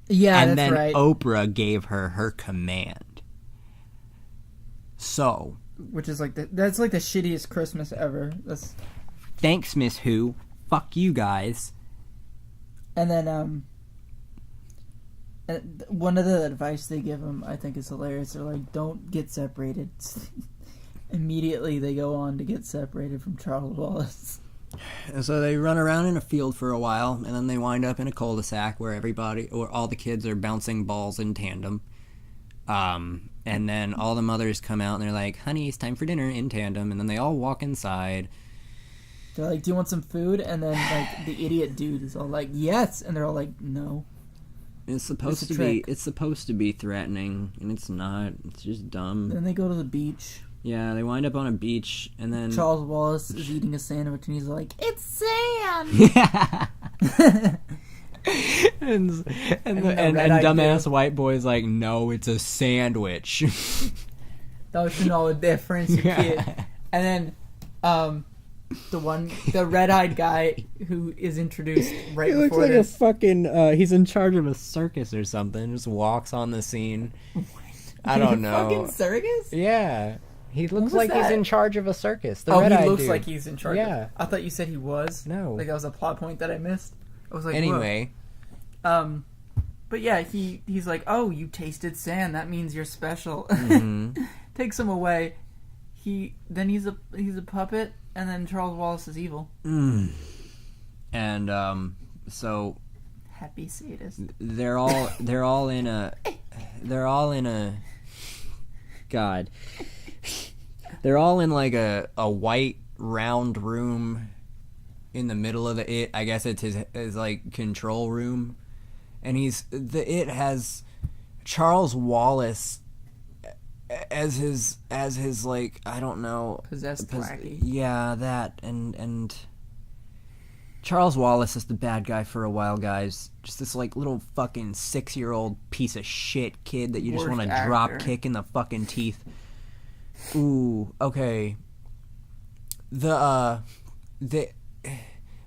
Yeah, and that's right. And then Oprah gave her command. So, which is like that's like the shittiest Christmas ever. Thanks, Miss Who. Fuck you guys. And then, one of the advice they give him, I think, is hilarious. They're like, don't get separated. Immediately, they go on to get separated from Charles Wallace. And so they run around in a field for a while, and then they wind up in a cul-de-sac where all the kids are bouncing balls in tandem. And then all the mothers come out, and they're like, honey, it's time for dinner, in tandem. And then they all walk inside. They're like, do you want some food? And then, like, the idiot dude is all like, yes. And they're all like, no. It's supposed to be threatening, and it's not. It's just dumb. Then they go to the beach. Yeah, they wind up on a beach, and then... Charles Wallace is eating a sandwich, and he's like, it's sand! Yeah! and dumbass white boy's like, no, it's a sandwich. Don't you know the difference, you kid? And then, the red-eyed guy who is introduced right before this. He looks like a fucking, he's in charge of a circus or something, just walks on the scene. I don't know. Fucking circus? Yeah. He looks like he's in charge of a circus. He looks like he's in charge. Yeah. I thought you said he was. No. Like that was a plot point that I missed. I was like, anyway. Whoa. But yeah, he's like, oh, you tasted sand. That means you're special. Mm-hmm. Takes him away. He's a puppet, and then Charles Wallace is evil. Mm. And so happy sadist. They're all in a God. They're all in like a white round room in the middle of the It. I guess it's his like control room, and It has Charles Wallace as his like, I don't know, Possessed lackey. Yeah, that and Charles Wallace is the bad guy for a while, guys. Just this like little fucking 6-year-old piece of shit kid that you just want to drop kick in the fucking teeth. Ooh, okay. The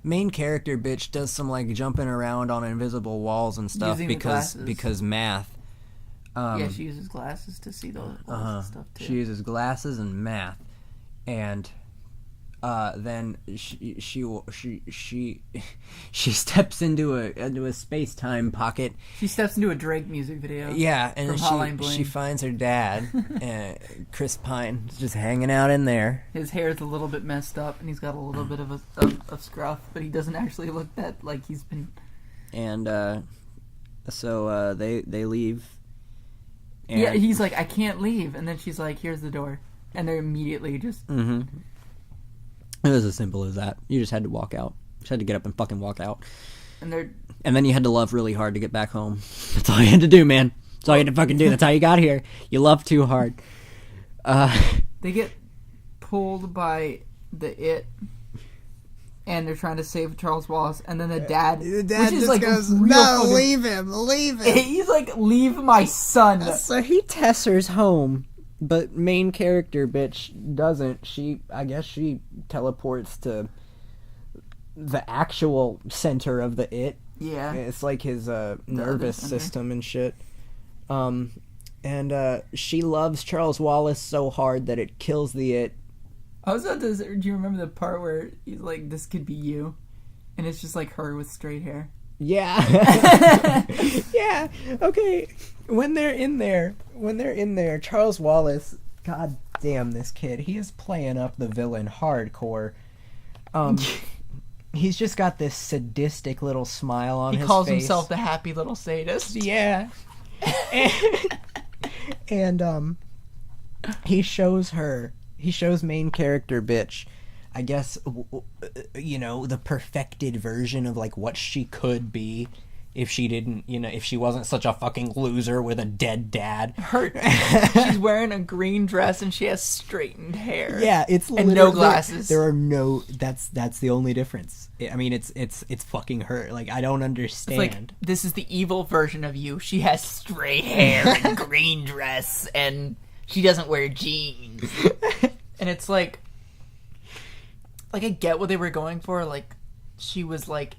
main character bitch does some like jumping around on invisible walls and stuff because math. Yeah, she uses glasses to see those walls and stuff too. She uses glasses and math, and then she steps into a space-time pocket. She steps into a Drake music video. Yeah, and she finds her dad, Chris Pine, just hanging out in there. His hair's a little bit messed up, and he's got a little bit of scruff, but he doesn't actually look that like he's been. And so they leave. And yeah, he's like, I can't leave, and then she's like, here's the door, and they're immediately just. Mm-hmm. It was as simple as that. You just had to walk out. Just had to get up and fucking walk out. And then you had to love really hard to get back home. That's all you had to do, man. That's all you had to fucking do. That's how you got here. You loved too hard. They get pulled by the It, and they're trying to save Charles Wallace, and then the dad which is just like goes, real no, fucking, leave him. He's like, leave my son. So he tessers home. But main character bitch doesn't. I guess she teleports to the actual center of the It. Yeah. It's like his nervous system and shit. And she loves Charles Wallace so hard that it kills the It. I was about to say, do you remember the part where he's like, this could be you? And it's just like her with straight hair. Yeah. Yeah. Okay. When they're in there, Charles Wallace, god damn this kid, he is playing up the villain hardcore. He's just got this sadistic little smile on his face. He calls himself the happy little sadist. Yeah. And he shows main character bitch, I guess, the perfected version of like what she could be if she didn't, if she wasn't such a fucking loser with a dead dad. She's wearing a green dress and she has straightened hair. Yeah, it's and no glasses. There are no. That's the only difference. I mean, it's fucking her. Like, I don't understand. It's like, this is the evil version of you. She has straight hair and green dress, and she doesn't wear jeans. And it's like I get what they were going for. Like, she was like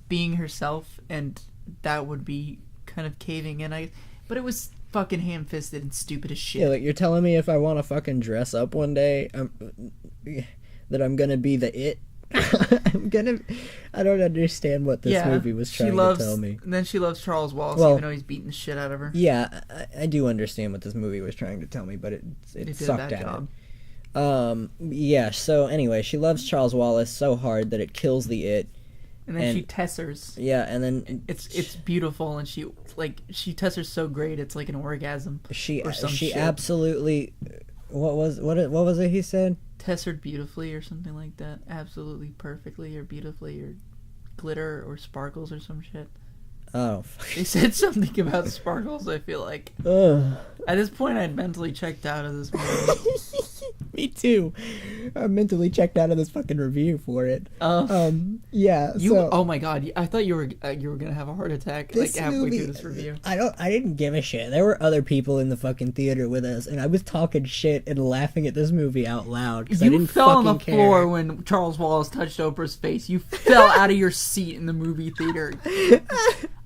being herself, and that would be kind of caving in. But it was fucking ham-fisted and stupid as shit. Yeah, like, you're telling me if I want to fucking dress up one day, that I'm gonna be the It. I don't understand what this movie was trying to tell me. And then she loves Charles Wallace, even though he's beating the shit out of her. Yeah, I do understand what this movie was trying to tell me, but it sucked at it. Yeah, so anyway, she loves Charles Wallace so hard that it kills the It. And then she tessers. Yeah, and then it's beautiful, and she tessers so great, it's like an orgasm. She absolutely. What was it he said? Tessered beautifully or something like that. Absolutely perfectly or beautifully or glitter or sparkles or some shit. Oh. They said something about sparkles, I feel like. Ugh. At this point, I'd mentally checked out of this movie. Me too. I'm mentally checked out of this fucking review for it. Yeah. Oh my god! I thought you were gonna have a heart attack halfway through this review. I didn't give a shit. There were other people in the fucking theater with us, and I was talking shit and laughing at this movie out loud because I didn't fucking care. You fell on the floor when Charles Wallace touched Oprah's face. You fell out of your seat in the movie theater.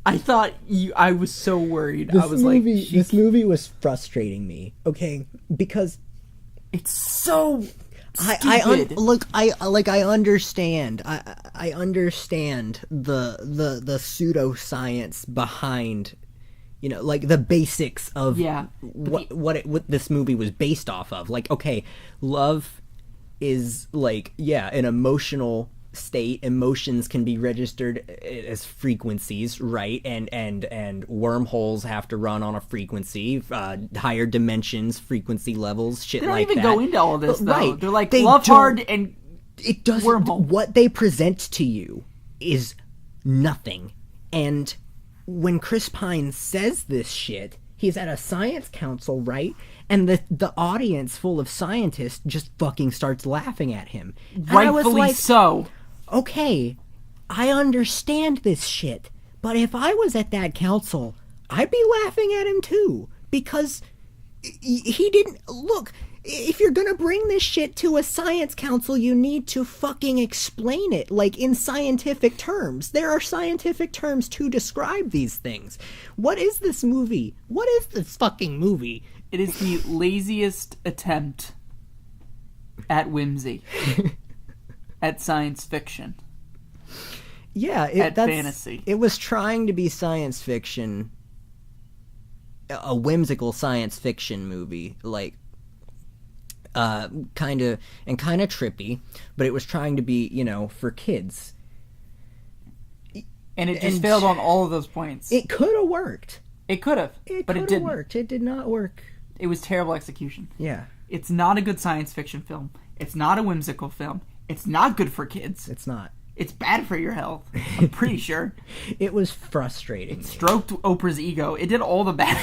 I thought I was so worried. This movie was frustrating me. Okay, because it's so stupid. I understand. I understand the pseudoscience behind, like the basics of what this movie was based off of. Like, okay, love is like, an emotional state. Emotions can be registered as frequencies, right? And wormholes have to run on a frequency, higher dimensions, frequency levels, shit like that. They don't even go into all this, though. Right. They're like, love hard and it doesn't. Wormhole. What they present to you is nothing. And when Chris Pine says this shit, he's at a science council, right? and the audience full of scientists just fucking starts laughing at him. And I was Rightfully like, so. okay, I understand this shit, but if I was at that council, I'd be laughing at him too, because he didn't look. If you're gonna bring this shit to a science council, you need to fucking explain it, like, in scientific terms. There are scientific terms to describe these things. What is this movie? What is this fucking movie? It is the laziest attempt at whimsy. At science fiction. Yeah, at fantasy. It was trying to be science fiction, a whimsical science fiction movie, like, kind of trippy, but it was trying to be, for kids. And it just failed on all of those points. It could have worked. It could have, but it didn't. Worked. It did not work. It was terrible execution. Yeah. It's not a good science fiction film. It's not a whimsical film. It's not good for kids. It's not. It's bad for your health. I'm pretty sure. It was frustrating. It stroked Oprah's ego. It did all the bad.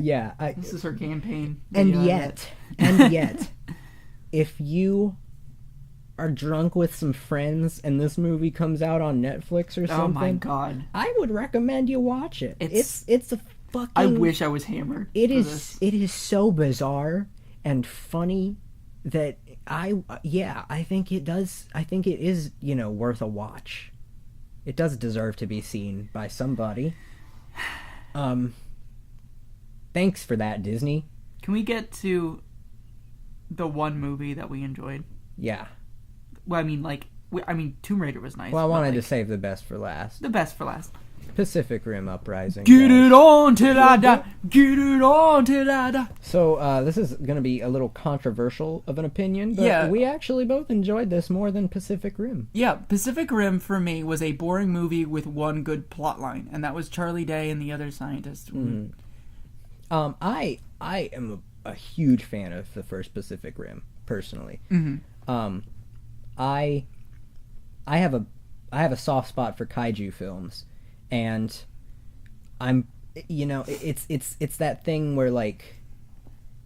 Yeah. This is her campaign. And yet, if you are drunk with some friends and this movie comes out on Netflix or something, oh my god, I would recommend you watch it. It's a fucking. I wish I was hammered. It is so bizarre and funny that I think it does. I think it is, worth a watch. It does deserve to be seen by somebody. Thanks for that, Disney. Can we get to the one movie that we enjoyed? Yeah. Well, I mean, Tomb Raider was nice. Well, I wanted to save the best for last. The best for last. Pacific Rim Uprising. Get it on till I die. Get it on till I die. So, this is going to be a little controversial of an opinion, but we actually both enjoyed this more than Pacific Rim. Yeah, Pacific Rim for me was a boring movie with one good plot line, and that was Charlie Day and the other scientist. Mm-hmm. I am a huge fan of the first Pacific Rim, personally. Mm-hmm. I have a soft spot for kaiju films, and I'm, it's that thing where, like,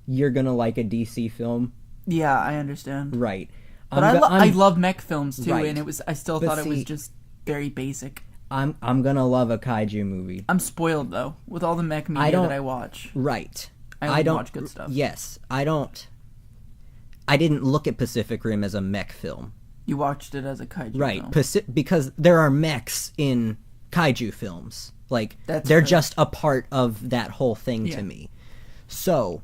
you're gonna like a DC film. Yeah, I understand. Right. But I love mech films too, right. And I still thought it was just very basic. I'm gonna love a kaiju movie. I'm spoiled though with all the mech media that I watch. Right. I don't watch good stuff. Yes, I didn't look at Pacific Rim as a mech film. You watched it as a kaiju film. Right, because there are mechs in kaiju films. Like, they're just a part of that whole thing to me. So,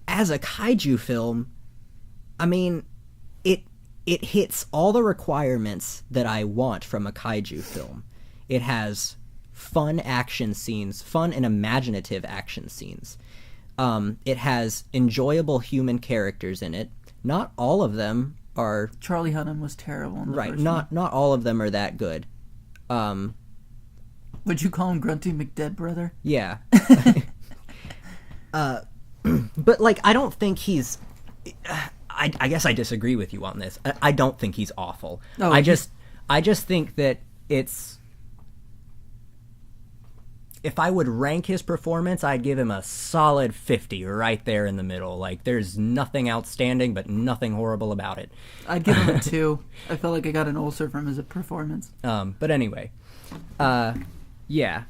as a kaiju film, I mean, it hits all the requirements that I want from a kaiju film. It has fun action scenes, fun and imaginative action scenes. It has enjoyable human characters in it. Not all of them are... Charlie Hunnam was terrible in the first one. Not all of them are that good. Would you call him Grunty McDead Brother? Yeah. But, like, I don't think he's... I guess I disagree with you on this. I don't think he's awful. Oh, I just think that it's... If I would rank his performance, I'd give him a solid 50 right there in the middle. Like, there's nothing outstanding, but nothing horrible about it. I'd give him a 2. I felt like I got an ulcer from his performance. But anyway. Yeah.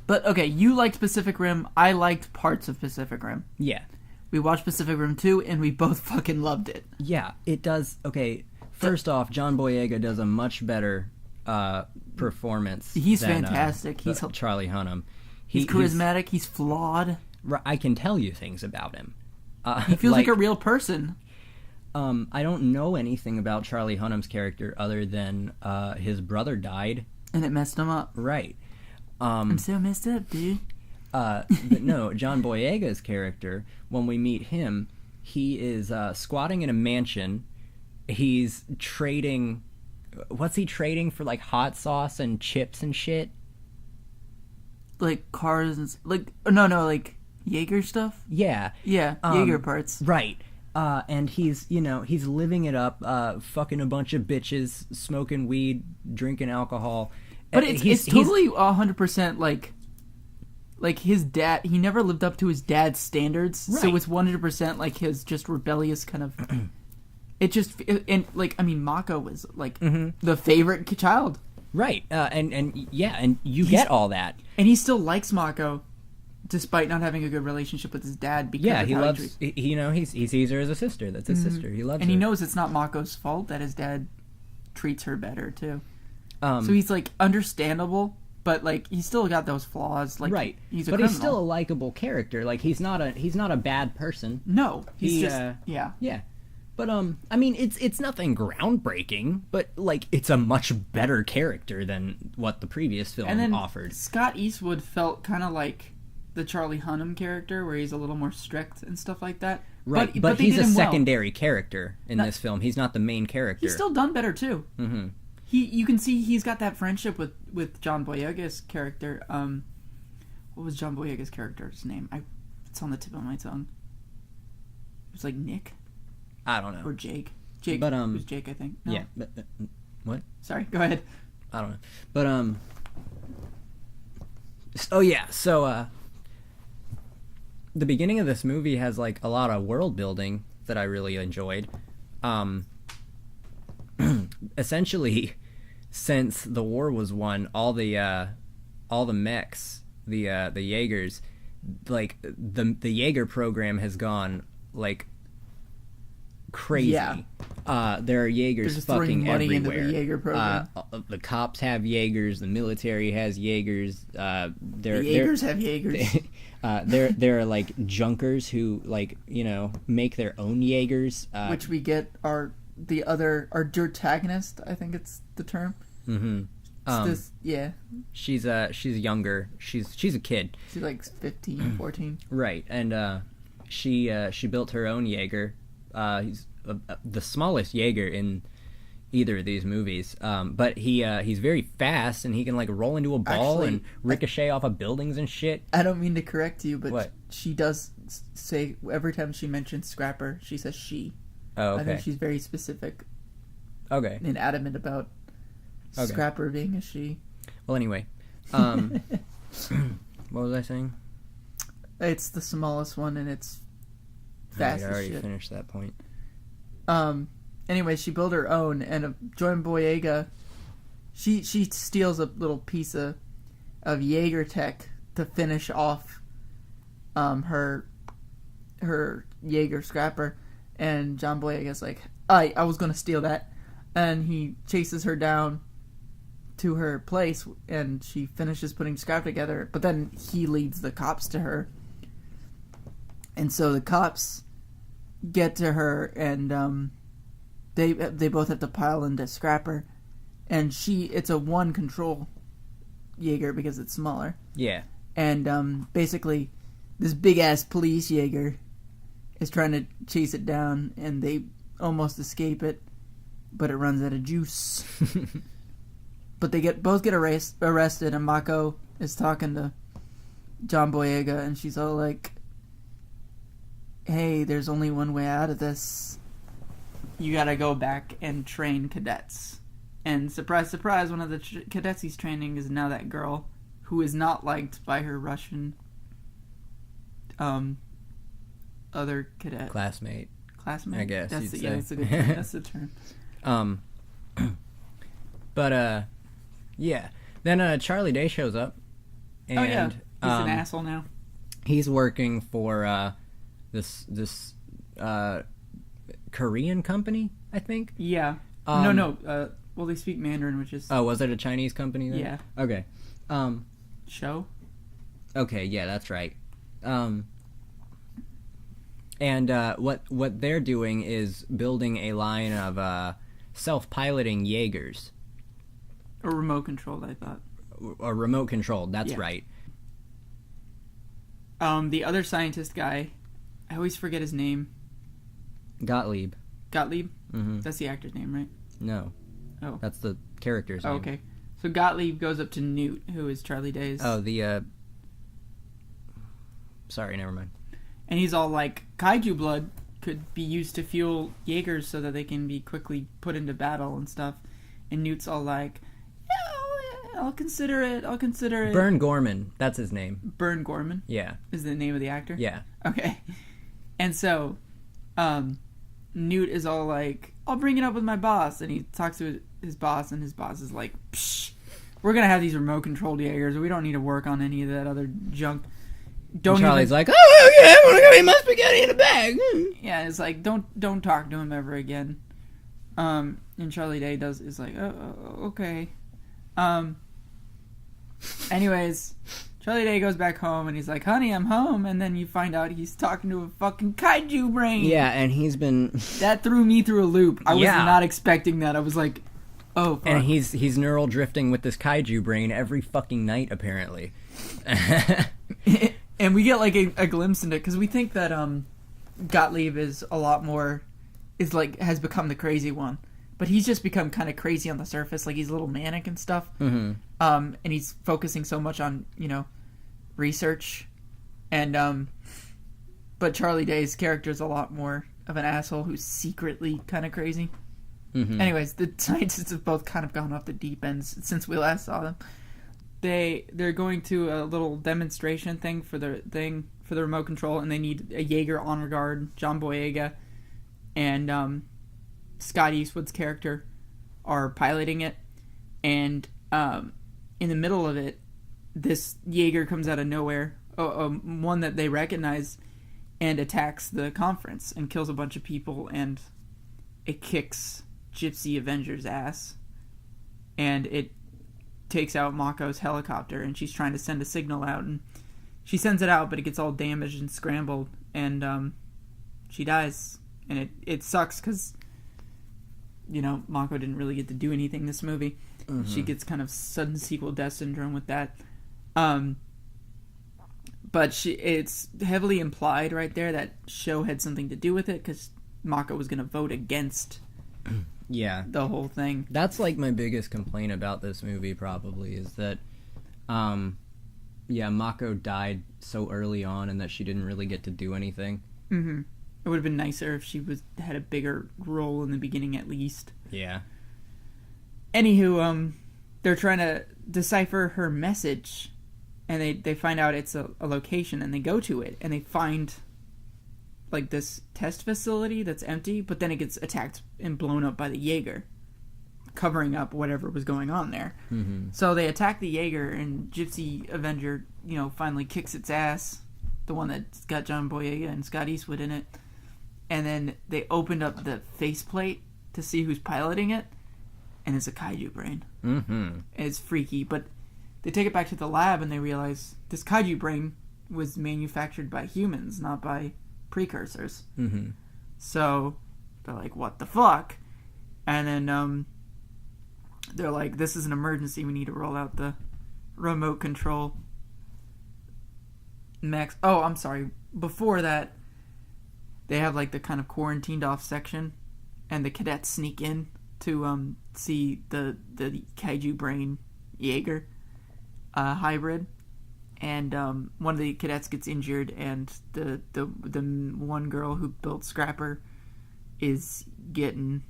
But, okay, you liked Pacific Rim. I liked parts of Pacific Rim. Yeah. We watched Pacific Rim 2, and we both fucking loved it. Yeah, it does. Okay, first off, John Boyega does a much better performance. He's fantastic. He's Charlie Hunnam. He's charismatic. He's flawed. I can tell you things about him. He feels like a real person. I don't know anything about Charlie Hunnam's character other than his brother died. And it messed him up. Right. I'm so messed up, dude. But no, John Boyega's character, when we meet him, he is squatting in a mansion. He's trading... What's he trading for, like, hot sauce and chips and shit? Like, cars and... like, Jaeger stuff? Yeah. Yeah, Jaeger parts. Right. And he's living it up, fucking a bunch of bitches, smoking weed, drinking alcohol. But it's totally 100%, like... like his dad, he never lived up to his dad's standards, Right. so it's 100% like his just rebellious kind of. And like I mean, Mako was like the favorite child, Right. And you get all that. and he still likes Mako, despite not having a good relationship with his dad. Because Yeah, of he how loves. He sees her as a sister. That's his sister. He loves and her. he knows it's not Mako's fault that his dad treats her better too. So So he's like understandable, but like he's still got those flaws. Like right. he's a but criminal. he's still a likable character. Like he's not a bad person. no. He's He, just yeah. Yeah. But I mean, it's nothing groundbreaking, but like it's a much better character than what the previous film And then offered. Scott Eastwood felt kind of like the Charlie Hunnam character, where he's a little more strict and stuff like that. Right, but they he's did a him well. secondary character in this film. He's not the main character. He's still done better too. Mm-hmm. You can see he's got that friendship with John Boyega's character. What was John Boyega's character's name? It's on the tip of my tongue. It was like Nick I don't know. or Jake. Jake, But, it was Jake, I think. No? Yeah, but what? Sorry, go ahead. I don't know. But oh yeah, so the beginning of this movie has like a lot of world building that I really enjoyed. Essentially, since the war was won, all the mechs, the Jaegers, like the Jaeger program has gone like crazy. Yeah. There are Jaegers just throwing fucking money everywhere. into the Jaeger program. The cops have Jaegers. The military has Jaegers. The Jaegers have Jaegers. There are like junkers who like make their own Jaegers. Which we get our dirtagonist, I think it's the term. Mm-hmm. Yeah. She's younger. She's a kid. She's like 15, 14. Right, and she built her own Jaeger. He's the smallest Jaeger in either of these movies. But he's very fast, and he can like roll into a ball Actually, and ricochet off of buildings and shit. I don't mean to correct you, but What? she does say, every time she mentions Scrapper, she says she. Oh, I think okay. she's very specific Okay. and adamant about Okay. Scrapper being a she. Well, anyway, what was I saying? It's the smallest one, and it's I fast already as shit. finished that point. Anyway, she built her own, and Joan Boyega, she steals a little piece of Jaeger tech to finish off her Jaeger Scrapper, and John Boyega's like, I was gonna steal that, and he chases her down to her place, and she finishes putting scrap together, but then he leads the cops to her, and so the cops get to her, and they both have to pile into Scrapper, and it's a one control Jaeger because it's smaller, Yeah. and basically this big ass police Jaeger is trying to chase it down, and they almost escape it, but it runs out of juice. But they both get arrested, and Mako is talking to John Boyega, and she's all like, hey, there's only one way out of this. You gotta go back and train cadets. And surprise, surprise, one of the cadets he's training is now that girl who is not liked by her Russian other cadet. Classmate. Classmate? I guess That's you'd yeah, say. that's a good term. That's the term. But yeah. Then Charlie Day shows up, and Oh yeah, he's an asshole now. he's working for this Korean company, I think. Yeah. Um, no. Well, they speak Mandarin, which is Oh, was it a Chinese company then? Yeah. Okay. show. Okay, yeah, that's right. And what they're doing is building a line of self-piloting Jaegers. Or remote controlled, I thought. Or remote controlled, that's Yeah. right. The other scientist guy, I always forget his name. Gottlieb. Gottlieb? Mm-hmm. That's the actor's name, right? No. Oh. That's the character's Oh, name. okay. So Gottlieb goes up to Newt, who is Charlie Day's. Oh, the sorry, never mind. And he's all like, kaiju blood could be used to fuel Jaegers so that they can be quickly put into battle and stuff. And Newt's all like, I'll consider it. Burn Gorman, that's his name. Burn Gorman? Yeah. Is the name of the actor? Yeah. Okay. And so, Newt is all like, I'll bring it up with my boss. And he talks to his boss, and his boss is like, psh, we're going to have these remote-controlled Jaegers. We don't need to work on any of that other junk. Charlie's like, oh, yeah, I want to go eat my spaghetti in a bag. Yeah, it's like, don't talk to him ever again. And Charlie Day is like, oh, okay. Anyways, Charlie Day goes back home, and he's like, honey, I'm home. And then you find out he's talking to a fucking kaiju brain. Yeah, and he's been... That threw me through a loop. I was not expecting that. I was like, oh, fuck. And he's neural drifting with this kaiju brain every fucking night, apparently. And we get like a glimpse into it, because we think that Gottlieb is a lot more, has become the crazy one. But he's just become kind of crazy on the surface, like he's a little manic and stuff. Mm-hmm. And he's focusing so much on, research. And, but Charlie Day's character is a lot more of an asshole who's secretly kind of crazy. Mm-hmm. Anyways, the scientists have both kind of gone off the deep end since we last saw them. They're going to a little demonstration thing for the remote control, and they need a Jaeger honor guard, John Boyega, and Scott Eastwood's character are piloting it. And in the middle of it, this Jaeger comes out of nowhere, one that they recognize, and attacks the conference and kills a bunch of people, and it kicks Gypsy Avenger's ass, and it takes out Mako's helicopter, and she's trying to send a signal out, and she sends it out, but it gets all damaged and scrambled, and she dies. And it sucks because Mako didn't really get to do anything this movie. Mm-hmm. She gets kind of sudden sequel death syndrome with that. But it's heavily implied right there that Show had something to do with it, because Mako was going to vote against the whole thing. That's like my biggest complaint about this movie, probably, is that Mako died so early on, and that she didn't really get to do anything. Mm-hmm. It would have been nicer if she had a bigger role in the beginning, at least. Yeah. Anywho, they're trying to decipher her message, and they find out it's a location, and they go to it, and they find like this test facility that's empty, but then it gets attacked and blown up by the Jaeger, covering up whatever was going on there. Mm-hmm. So they attack the Jaeger, and Gypsy Avenger, finally kicks its ass, the one that's got John Boyega and Scott Eastwood in it. And then they opened up the faceplate to see who's piloting it, and it's a kaiju brain. Mm-hmm. And it's freaky, but they take it back to the lab, and they realize this kaiju brain was manufactured by humans, not by precursors. Mm-hmm. So they're like, what the fuck? And then they're like, this is an emergency, we need to roll out the remote control. I'm sorry, before that, they have like the kind of quarantined off section, and the cadets sneak in to see the kaiju brain Jaeger hybrid, and one of the cadets gets injured, and the one girl who built Scrapper is getting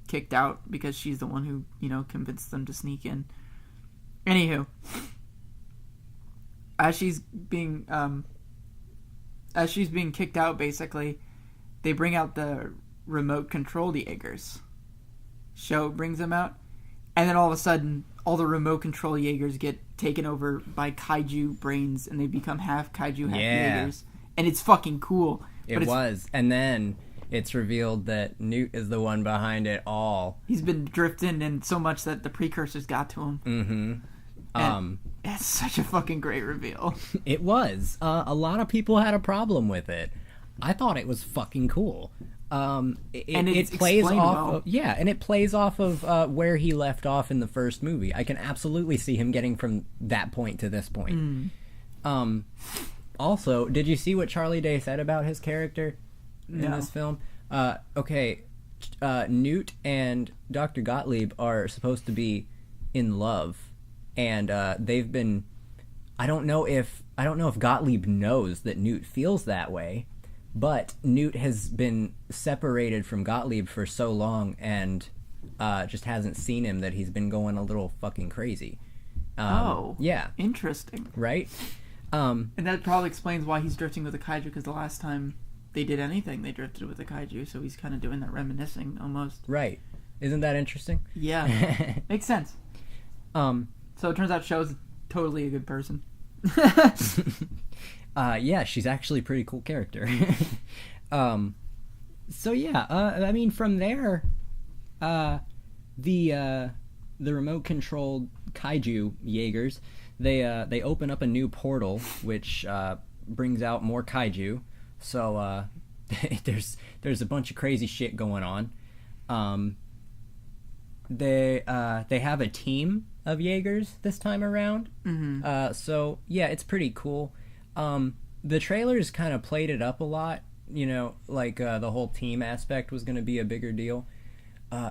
kicked out because she's the one who convinced them to sneak in. Anywho, as she's being kicked out, basically, they bring out the remote control Jaegers. Show brings them out, and then all of a sudden, all the remote control Jaegers get taken over by kaiju brains, and they become half kaiju, half Jaegers. And it's fucking cool. And then it's revealed that Newt is the one behind it all. He's been drifting in so much that the precursors got to him. Mm-hmm. It's such a fucking great reveal. It was. A lot of people had a problem with it. I thought it was fucking cool. It plays off. And it plays off of where he left off in the first movie. I can absolutely see him getting from that point to this point. Also, did you see what Charlie Day said about his character in this film? Newt and Dr. Gottlieb are supposed to be in love, and they've been. I don't know if Gottlieb knows that Newt feels that way. But Newt has been separated from Gottlieb for so long, and just hasn't seen him, that he's been going a little fucking crazy. Yeah. Interesting. Right? And that probably explains why he's drifting with the kaiju, because the last time they did anything, they drifted with the kaiju, so he's kind of doing that reminiscing almost. Right. Isn't that interesting? Yeah. Makes sense. So it turns out Sho's totally a good person. Yeah, she's actually a pretty cool character. So yeah, I mean, from there, the remote-controlled kaiju Jaegers, they open up a new portal, which brings out more kaiju. So there's a bunch of crazy shit going on. They have a team of Jaegers this time around. Mm-hmm. So yeah, it's pretty cool. The trailers kind of played it up a lot. You know, like the whole team aspect was going to be a bigger deal.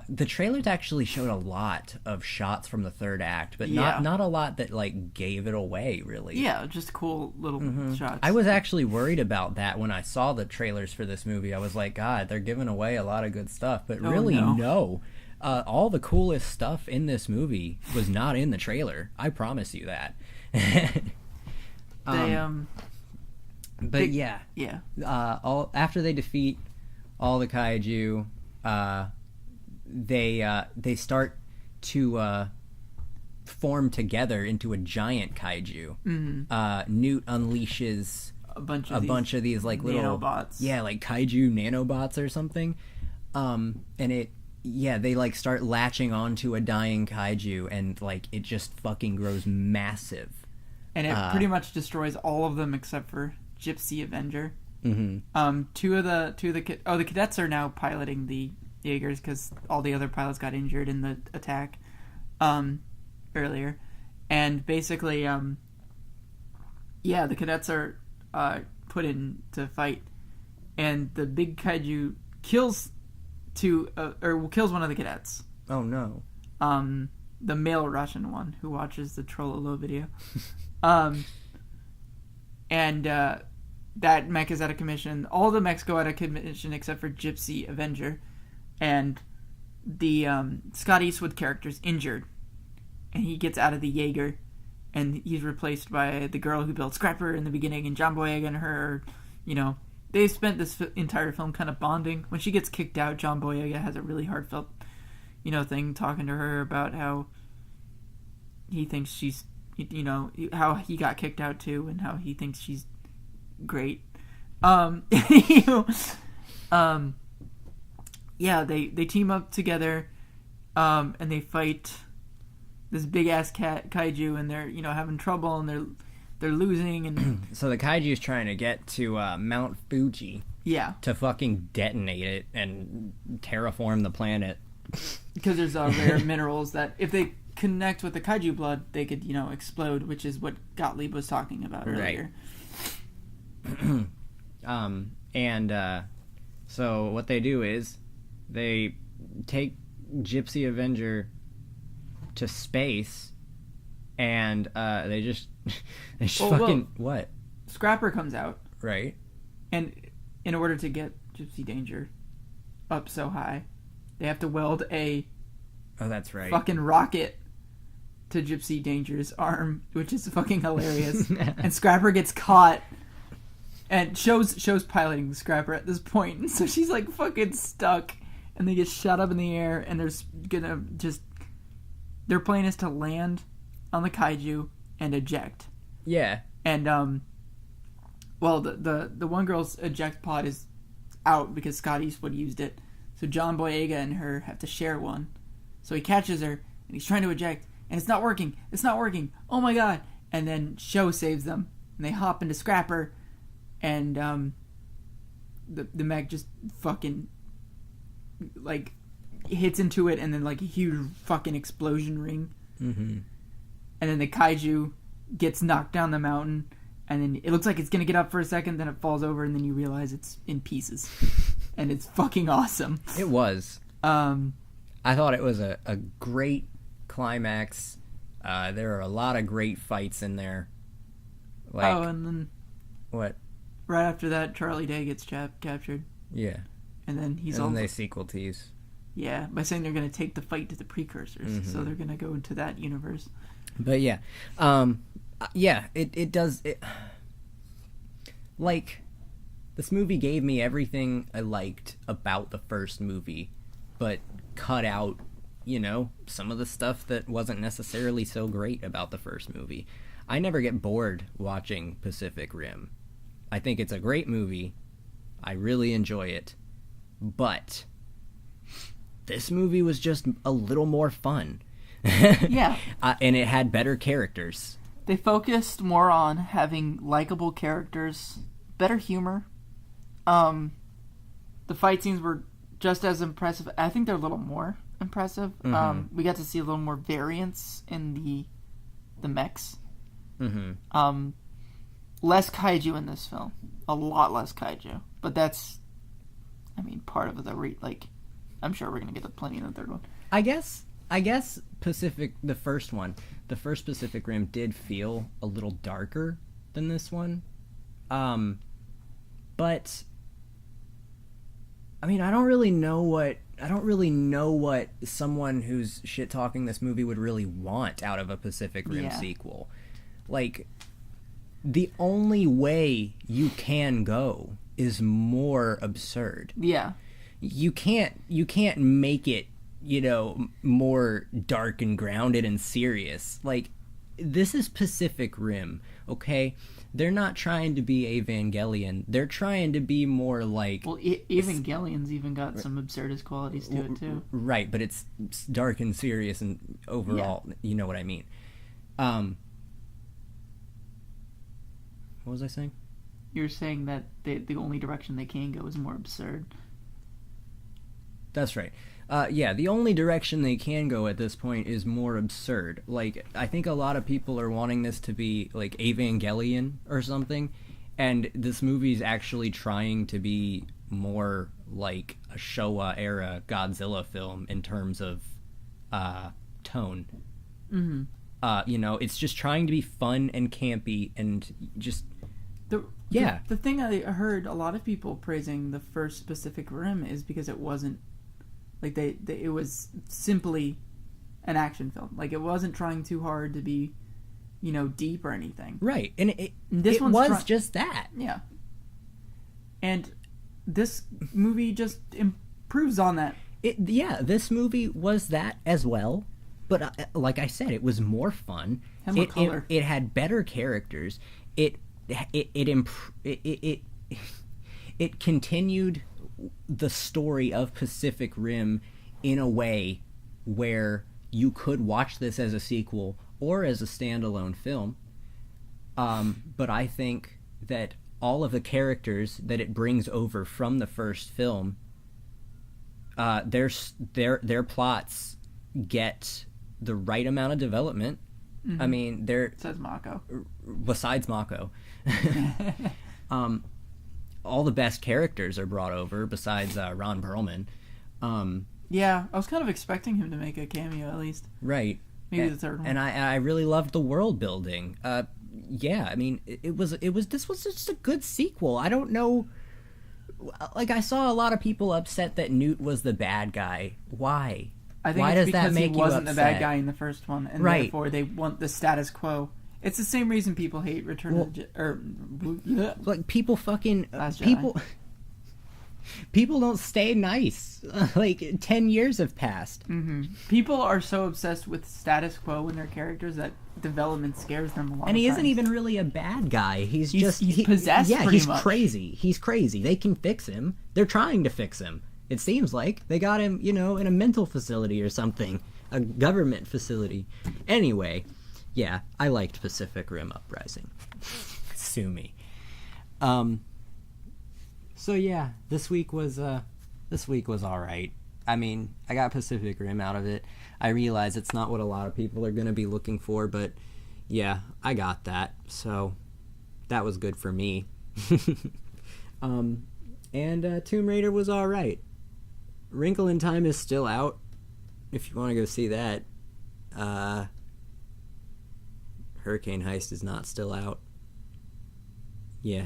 The trailers actually showed a lot of shots from the third act, but not a lot that like gave it away, really. Yeah, just cool little shots. I was actually worried about that when I saw the trailers for this movie. I was like, God, they're giving away a lot of good stuff, but really no. All the coolest stuff in this movie was not in the trailer. I promise you that. Yeah. All after they defeat all the kaiju, they start to form together into a giant kaiju. Mm-hmm. Newt unleashes a bunch of these like little nanobots. Yeah, like kaiju nanobots or something. And they like start latching onto a dying kaiju, and like it just fucking grows massive. And it pretty much destroys all of them except for Gypsy Avenger. Mm-hmm. The cadets are now piloting the Jaegers because all the other pilots got injured in the attack earlier, and basically the cadets are put in to fight, and the big kaiju kills one of the cadets. Oh no. The male Russian one who watches the Trollolo video. And that mech is out of commission. All the mechs go out of commission except for Gypsy Avenger. And the Scott Eastwood character's injured. And he gets out of the Jaeger. And he's replaced by the girl who built Scrapper in the beginning. And John Boyega and her, they spent this entire film kind of bonding. When she gets kicked out, John Boyega has a really heartfelt, thing talking to her about how he thinks she's, how he got kicked out too, and how he thinks she's great. They team up together, and they fight this big ass kaiju, and they're having trouble, and they're losing, and so the kaiju's trying to get to Mount Fuji. Yeah. To fucking detonate it and terraform the planet. Because there's rare minerals that if they connect with the kaiju blood, they could, explode, which is what Gottlieb was talking about earlier. Right. So what they do is they take Gypsy Avenger to space, and they just what? Scrapper comes out. Right. And in order to get Gypsy Danger up so high, they have to weld a that's right. fucking rocket to Gypsy Danger's arm, which is fucking hilarious. And Scrapper gets caught, and shows piloting the Scrapper at this point, and so she's like fucking stuck, and they get shot up in the air, and their plan is to land on the kaiju and eject. Yeah. And the one girl's eject pod is out because Scott Eastwood used it, so John Boyega and her have to share one. So he catches her, and he's trying to eject, and it's not working. Oh my god! And then Show saves them, and they hop into Scrapper, and the mech just fucking like hits into it, and then like a huge fucking explosion ring. Mm-hmm. And then the kaiju gets knocked down the mountain, and then it looks like it's gonna get up for a second, then it falls over, and then you realize it's in pieces, and it's fucking awesome. It was. I thought it was a great climax. There are a lot of great fights in there. And then what? Right after that, Charlie Day gets captured. Yeah. And then they sequel tease. Yeah, by saying they're going to take the fight to the precursors, so they're going to go into that universe. But yeah, it does like this movie gave me everything I liked about the first movie, but cut out, some of the stuff that wasn't necessarily so great about the first movie. I never get bored watching Pacific Rim. I think it's a great movie. I really enjoy it. But this movie was just a little more fun. Yeah. And it had better characters. They focused more on having likable characters, better humor. The fight scenes were just as impressive. I think they're a little more impressive. Mm-hmm. We got to see a little more variance in the mechs. Mm-hmm. Less kaiju in this film. A lot less kaiju. But that's, part of the I'm sure we're going to get plenty in the third one. I guess the first Pacific Rim did feel a little darker than this one. But I don't really know what someone who's shit talking this movie would really want out of a Pacific Rim sequel. Like, the only way you can go is more absurd. Yeah. You can't make it, more dark and grounded and serious. Like, this is Pacific Rim, okay? They're not trying to be Evangelion. They're trying to be more like... Well, Evangelion's even got some absurdist qualities to it, too. Right, but it's dark and serious and overall, you know what I mean. What was I saying? You're saying that the only direction they can go is more absurd. That's right. The only direction they can go at this point is more absurd. Like, I think a lot of people are wanting this to be, like, Evangelion or something, and this movie's actually trying to be more like a Showa-era Godzilla film in terms of tone. Mm-hmm. It's just trying to be fun and campy and just... The thing I heard a lot of people praising the first Pacific Rim is because it wasn't like it was simply an action film. Like, it wasn't trying too hard to be, deep or anything. Right, and this it was just that. Yeah. And this movie just improves on that. This movie was that as well. But like I said, it was more fun. Had more color. It had better characters. It continued the story of Pacific Rim in a way where you could watch this as a sequel or as a standalone film. But I think that all of the characters that it brings over from the first film, their plots get the right amount of development. Mm-hmm. Besides Mako. All the best characters are brought over besides Ron Perlman. I was kind of expecting him to make a cameo at least. Right. Maybe the third one. And I really loved the world building. This was just a good sequel. I don't know. Like, I saw a lot of people upset that Newt was the bad guy. Why? I think Why it's does that because make he you wasn't the upset? bad guy in the first one, and right. Therefore they want the status quo. It's the same reason people hate Return of the like, people fucking Last people. People don't stay nice. Like, 10 years have passed. Mm-hmm. People are so obsessed with status quo in their characters that development scares them a lot. And he of isn't times. even really a bad guy. He's possessed. Yeah, pretty he's much. crazy. He's crazy. They can fix him. They're trying to fix him. It seems like they got him, in a mental facility or something, a government facility. Anyway, yeah, I liked Pacific Rim Uprising. Sue me. So yeah, this week was all right. I got Pacific Rim out of it. I realize it's not what a lot of people are going to be looking for, but yeah, I got that. So that was good for me. And Tomb Raider was all right. Wrinkle in Time is still out, if you want to go see that. Hurricane Heist is not still out. Yeah,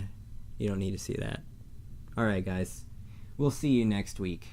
you don't need to see that. Alright, guys. We'll see you next week.